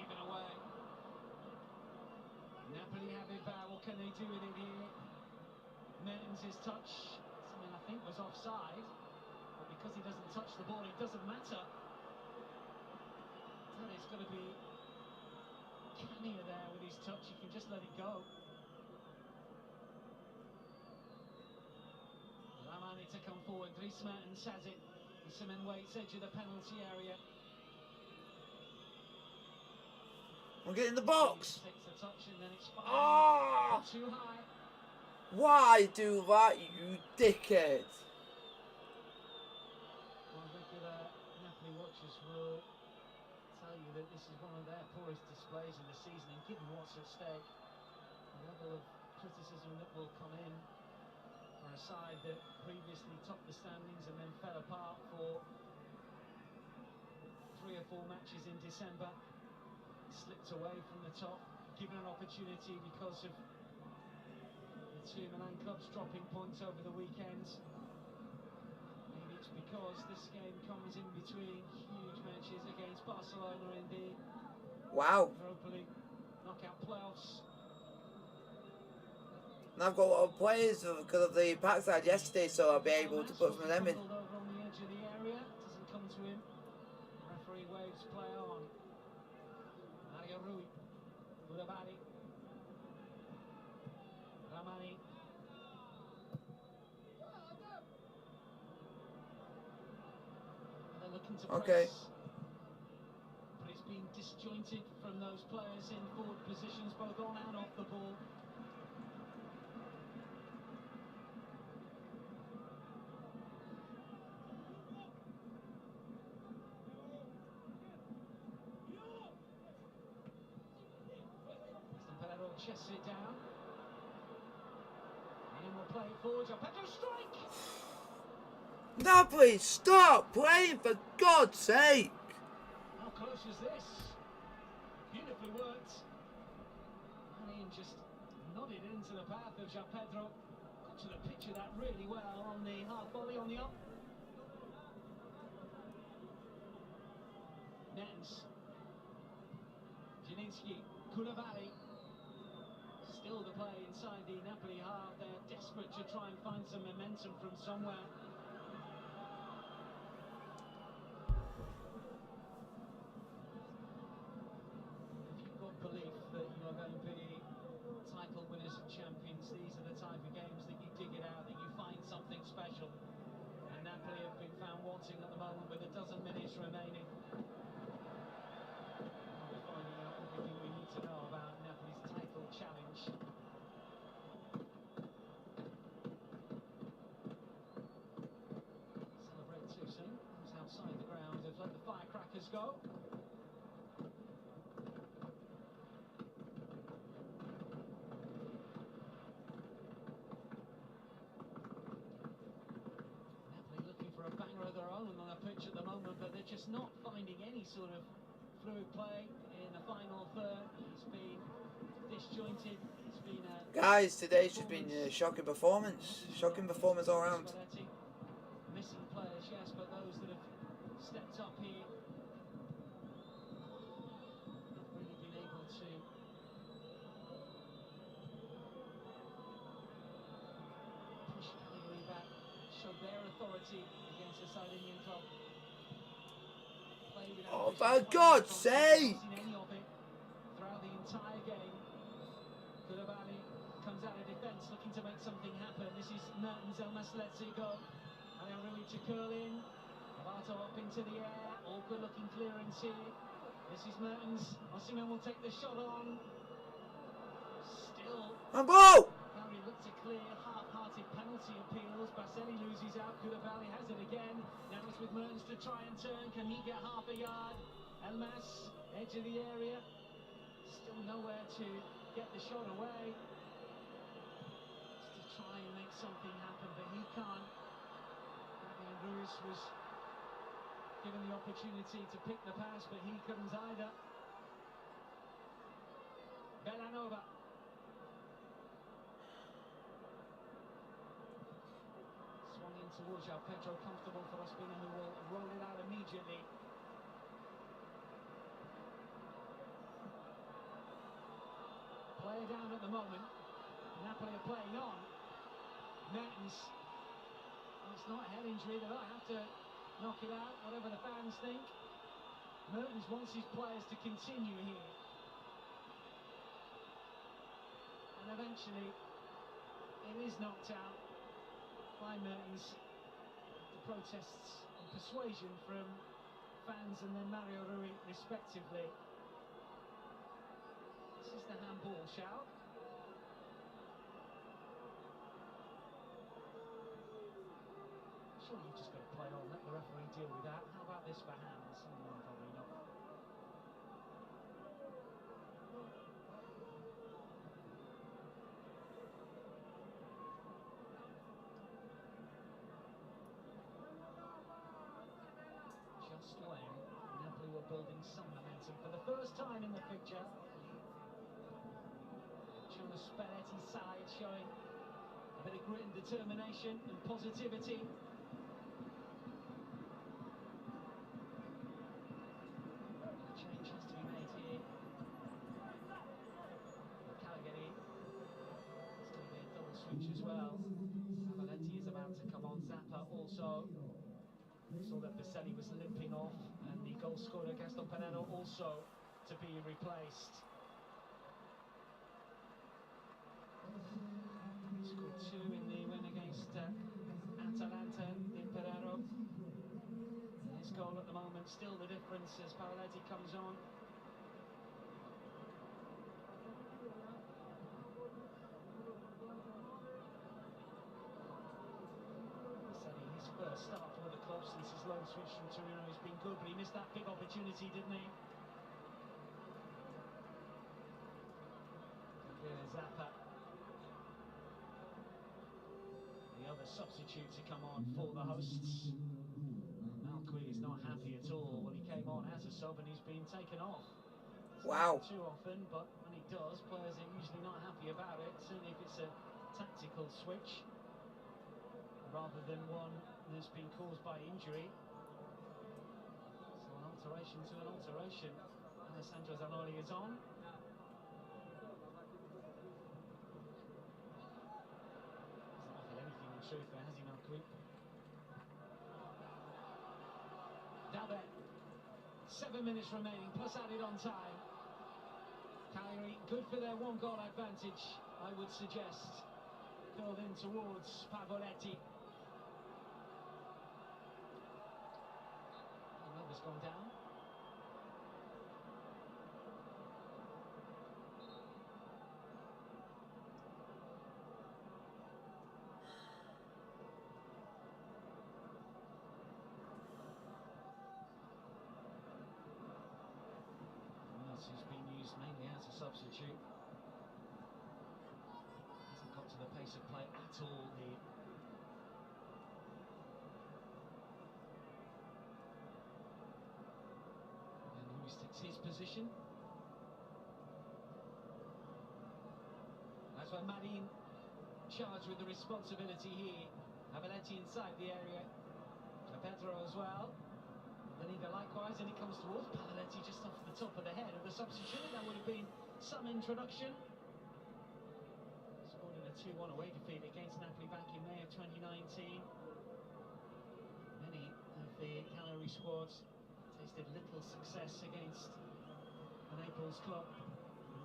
Given away. Napoli have it back. What can they do with it here? Mertens' touch, something I think was offside, but because he doesn't touch the ball, it doesn't matter. It's got to be cannier there with his touch. He can just let it go. Ramani to come forward. Dries Mertens has it. Osimhen waits edge of the penalty area. We'll get in the box. Takes a touch and then it's Ah! too high. Why do that, you dickhead? Well, regular Napoli watchers will tell you that this is one of their poorest displays of the season, and given what's at stake, the level of criticism that will come in for a side that previously topped the standings and then fell apart for 3 or 4 matches in December, slipped away from the top, given an opportunity because of the 2 Milan clubs dropping points over the weekend. Maybe it's because this game comes in between huge matches against Barcelona in the Europa League knockout playoffs. And I've got a lot of players because of the backside yesterday, so I'll be able to put some of them in. Over on the edge of the area, doesn't come to him. Referee waves play on. Mario Rui, Koulibaly, Ramani. And they're looking to press. Okay. But it's been disjointed from those players in forward positions, both on and off the ball. Pereiro chests it down. And then we'll play it forward. Pedro strike! Napoli, stop playing for God's sake! How close is this? Beautifully worked. Manian just nodded into the path of Pedro. Got to the pitch of that really well on the half volley on the up. Mertens. Zieliński. Koulibaly. Still the play inside the Napoli half. They're desperate to try and find some momentum from somewhere. If you've got belief that you are going to be title winners and champions, these are the type of games that you dig it out, that you find something special. And Napoli have been found wanting at the moment with a dozen minutes remaining. We're finding out everything we need to know about Napoli's title challenge. go. Napoli looking for a banger of their own on the pitch at the moment, but they're just not finding any sort of fluid play in the final third. It's been disjointed. It's been a Guys, today's just been a shocking performance. Shocking performance all round. Missing players, yes, but those that have stepped up here have really been able to push Cagliari back, show their authority against the Sardinian club. Play without Oh, visual for God's control, sake! not seen any of it throughout the entire game. Koulibaly comes out of defence looking to make something happen. This is Mertens, Elmas lets it go. And they're really to curl in. Avato up into the air. Awkward looking clearance here. This is Mertens. Osimhen will take the shot on. Still. And ball! Cagliari look to clear half-hearted penalty appeals. Baselli loses out. Koulibaly has it again. Now it's with Mertens to try and turn. Can he get half a yard? Elmas, edge of the area. Still nowhere to get the shot away. Just to try and make something happen, but he can't. Fabian Ruiz was given the opportunity to pick the pass, but he couldn't either. Bellanova. Swung in towards João Pedro, comfortable for Ospina, who will roll it out immediately. Player down at the moment. Napoli are playing on. Mertens. Oh, it's not a head injury. They don't have to knock it out, whatever the fans think. Mertens wants his players to continue here. And eventually, it is knocked out by Mertens. The protests and persuasion from fans and then Mario Rui, respectively. This is the handball shout. Surely you've just got to play on, let the referee deal with that. How about this for hands? Probably not. Just when Napoli were building some momentum for the first time in the picture. Jonas Spalletti's side showing a bit of grit and determination and positivity. A change has to be made here. Cagliari. It's going to be a double switch as well. Spalletti is about to come on. Zappa also. Saw that Baselli was limping off, and the goal scorer Gaston Panero also to be replaced. He scored 2 in the win against Atalanta in Pereiro. His goal at the moment still the difference as Paoletti comes on. His first start for the club since his loan switch from Torino has been good, but he missed that big opportunity, didn't he? Zappa, the other substitute to come on for the hosts. Malqui is not happy at all. Well, he came on as a sub and he's been taken off. Wow. Too often, but when he does, players are usually not happy about it, certainly if it's a tactical switch rather than one that's been caused by injury. So an alteration to an alteration. Alessandro Zanoli is on. Hasn't offered anything in truth there, has he, Malqui? Dabe. 7 minutes remaining, plus added on time. Cagliari, good for their 1-goal advantage, I would suggest. Curled in towards Pavoletti. Another's gone down. position. That's why Marin charged with the responsibility here. Avaletti inside the area. Pedro as well. Laniga likewise, and it comes towards Pavaletti just off the top of the head of the substitute. That would have been some introduction. Scored in a 2-1 away defeat against Napoli back in May of 2019. Many of the Cagliari squads tasted little success against the Naples club.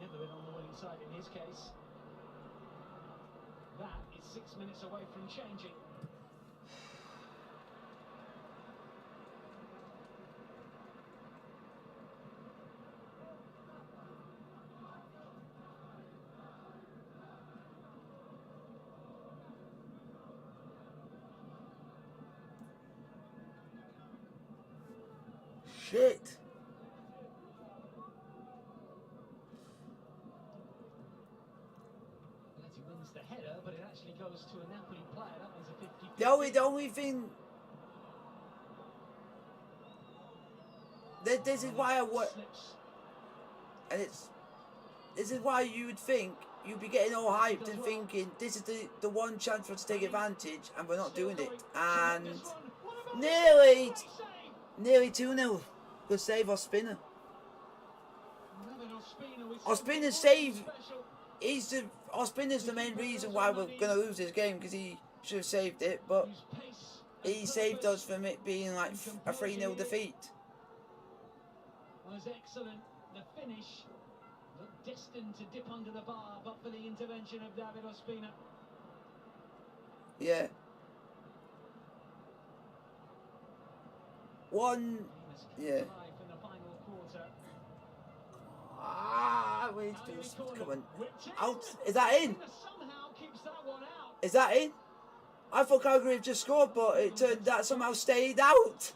Never been on the winning side in his case. That is 6 minutes away from changing. Shit. Wins the header, but it actually goes to a Napoli player. That one's a 50. The only thing. This is why I work. And this is why you would think you'd be getting all hyped and thinking this is the one chance for us to take advantage, and we're not doing it. And nearly 2-0. Good save, Ospina. Ospina's save. Ospina's the main reason why we're going to lose this game, because he should have saved it, but he saved us from it being like a 3-0 defeat. Was excellent. The finish looked destined to dip under the bar, but for the intervention of David Ospina. Yeah. Yeah. We need to do this. Come on. Out. Is that in? Is that in? I thought Cagliari had just scored, but it turned that somehow stayed out.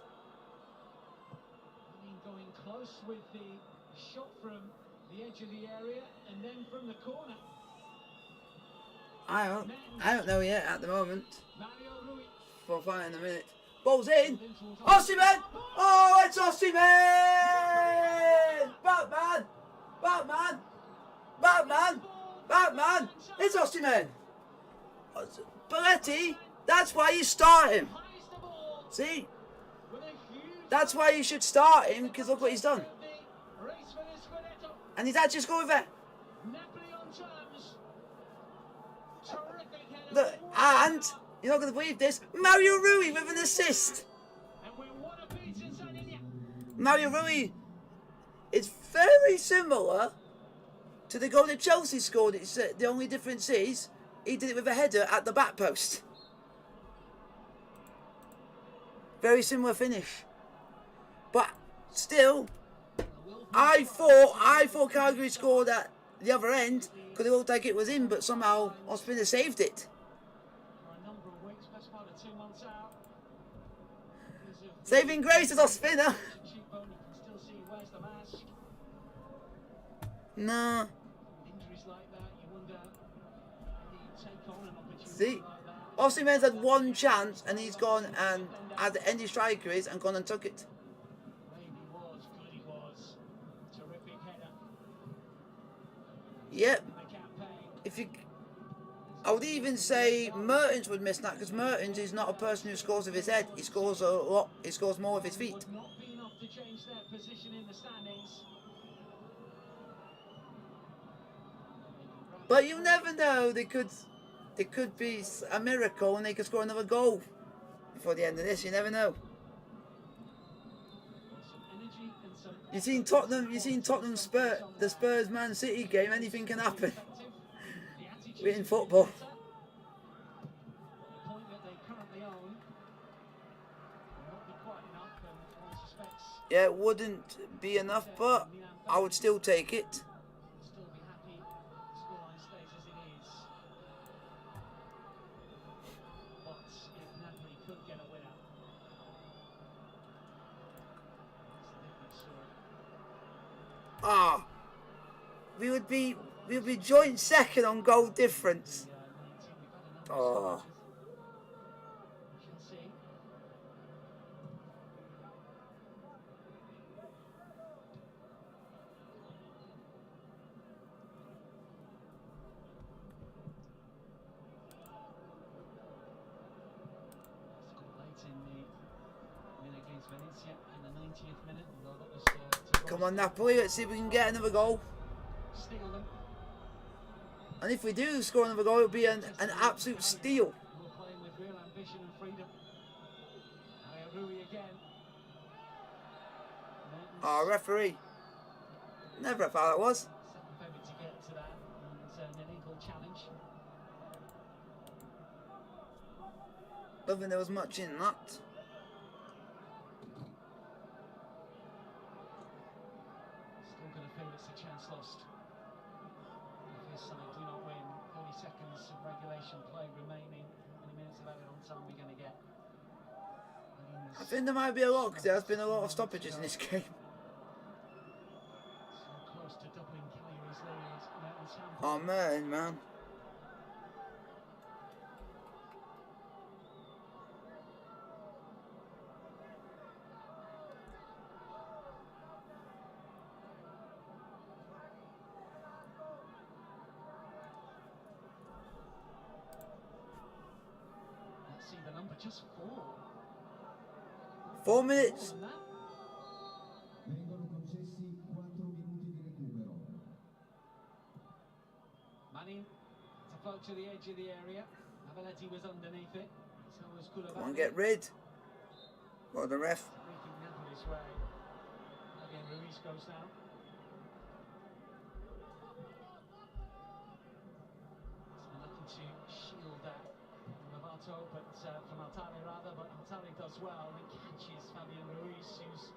Going close with the shot from the edge of the area and then from the corner. I don't know yet at the moment. We'll find it in a minute. Ball's in. Osimhen! Oh, it's Osimhen! Batman! Batman! Batman! Batman! It's Osimhen! Belletti, that's why you start him. See? That's why you should start him, because look what he's done. And he's actually scored there. Look, and you're not going to believe this, Mario Rui with an assist. Mario Rui is very similar to the goal that Chelsea scored. It's the only difference is he did it with a header at the back post. Very similar finish. But still, I thought Cagliari scored at the other end because it looked like it was in, but somehow Ospina saved it. Saving grace is Ospina. Nah. See, Osimhen's had one chance and he's gone and at the end his striker is and gone and took it. Yep. I would even say Mertens would miss that because Mertens is not a person who scores with his head. He scores a lot. He scores more with his feet. But you never know. It could be a miracle and they could score another goal before the end of this. You never know. You've seen Tottenham. The Spurs Man City game. Anything can happen. We're in football. Yeah, it wouldn't be enough, but I would still take it. We would be joint second on goal difference. Oh. Yeah, in the 90th minute, although that was Come on, Napoli, let's see if we can get another goal. steal them. And if we do score another goal, it'll be an absolute steal. We're playing with real ambition and freedom. Rui again. Oh, referee. Never a foul it was. Second favourite to get to that, and an illegal challenge. Don't think there was much in that. Still going to feel it's a chance lost. If his side do not win, 30 seconds of regulation play remaining. How many minutes of added on time we're going to get? I think there might be a lot, because there has been a lot of stoppages in this game. So close to doubling Cagliari's lead. Oh man. Let's see the number, just 4. 4 minutes. Vengono concessi 4 minuti di recupero. Manin to float to the edge of the area. Aveletti was underneath it. So was Koulibaly. Come on, get rid. Well, the ref. Making Napoli's way. Again, Ruiz goes down. So looking to shield that from Lovato, but from Altari rather, but Altari does well and catches Fabian Ruiz, who's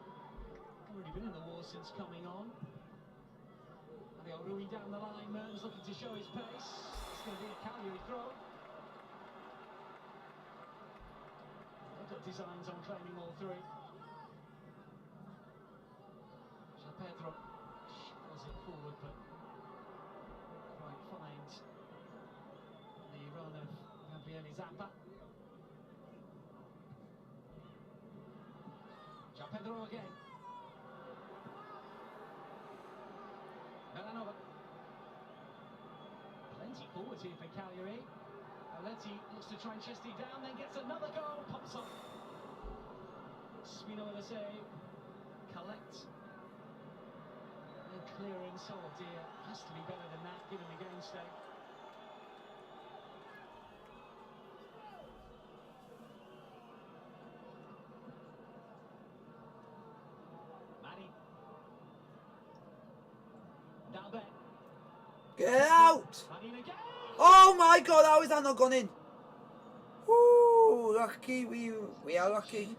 already been in the war since coming on. Rui down the line, Mertens looking to show his pace. It's going to be a Cagliari throw. They've got designs on claiming all 3. Pedro shovels it forward, but quite finds the run of Gabriele Zappa. Pedro again. Melanova. Plenty forward here for Cagliari. Aletti looks to try and chest it down, then gets another goal, pops up. Spino with a save. Collect. And clearance, oh dear, has to be better than that given the game state. Get out! Oh my god, how is that not gone in? Woo, lucky, we are lucky.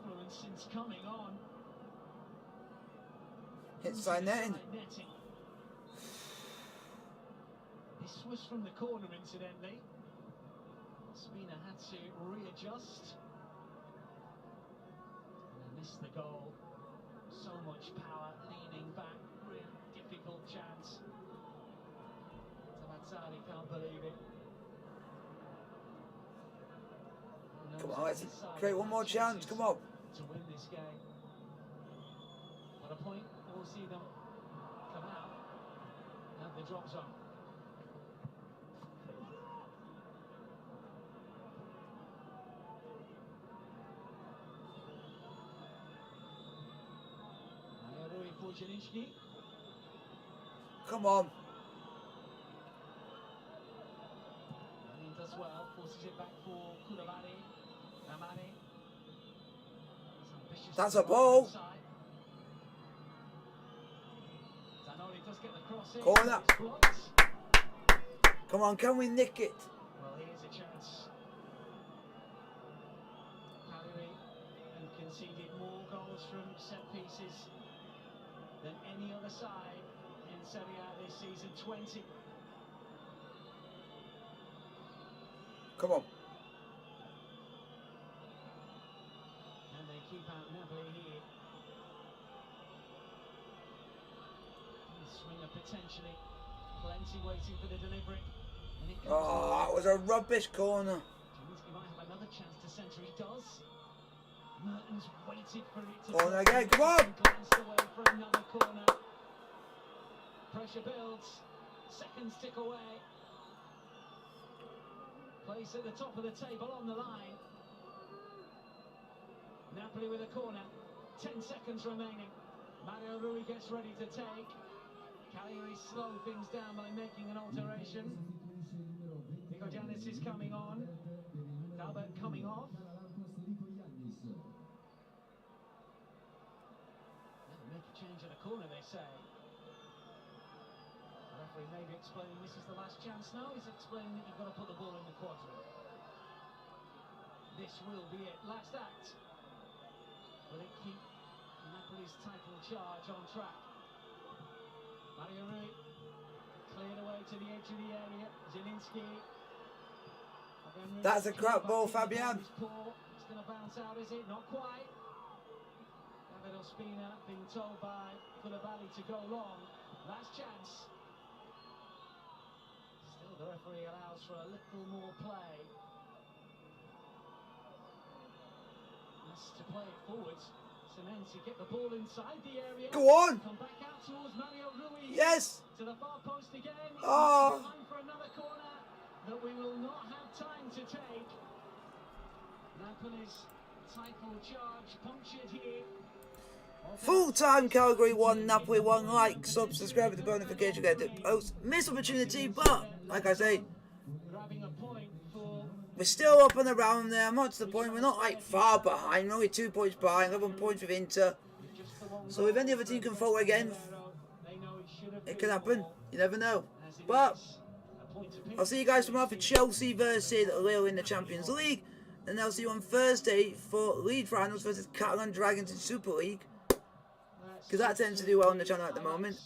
Hit side netting. This was from the corner, incidentally. Spina had to readjust. And missed the goal. So much power, leaning back, real difficult chance. Mazzari can't believe it. Come on, let's create one more chance, come on. To win this game. What a point, we'll see them come out at the drop zone. Come on. Does well, forces it back for Koulibaly. Amani. That's a ball. Zanoli does get the cross in. Corner. Come on, can we nick it? Well, here's a chance. Cagliari and conceded more goals from set pieces than any other side in Serie A this season. 20. Come on. And they keep out Napoli here. Swinger potentially. Plenty waiting for the delivery. Oh, that was a rubbish corner. He might have another chance to centre. He does. Mertens waited for it to corner again, come on! Glanced away for another corner. Pressure builds. Seconds tick away. Place at the top of the table on the line. Napoli with a corner. 10 seconds remaining. Mario Rui gets ready to take. Cagliari slow things down by making an alteration. Nico Janis is coming on. Dalbert coming off. They'll make a change at the corner, they say. The referee may be explaining this is the last chance now. He's explaining that you've got to put the ball in the quadrant. This will be it. Last act. Will it keep Napoli's title charge on track? Mario Rui cleared away to the edge of the area. Zielinski. That's a crap ball, Fabian. It's going to bounce out, is it? Not quite. David Ospina being told by Koulibaly to go long. Last chance. Still, the referee allows for a little more play. Has to play it forwards. Cementi get the ball inside the area. Go on. Come back out towards Mario Rui. Yes. To the far post again. Oh. Time for another corner that we will not have time to take. Napoli's title charge punctured here. Full-time Calgary 1, Napoli 1. Like, sub, subscribe with the notification, get the post. Miss opportunity, but like I say, Grabbing a point for we're still up and around there. Much to the point, we're not like far behind. We're only 2 points behind, 11 points with Inter. just the one. So if any other team can fall again, They know it should have it been can happen. more, You never know. as it But is a point apiece. I'll see you guys tomorrow for Chelsea versus Lille in the Champions League. And I'll see you on Thursday for League Finals versus Catalan Dragons in Super League. Because that tends to do well on the channel at the moment.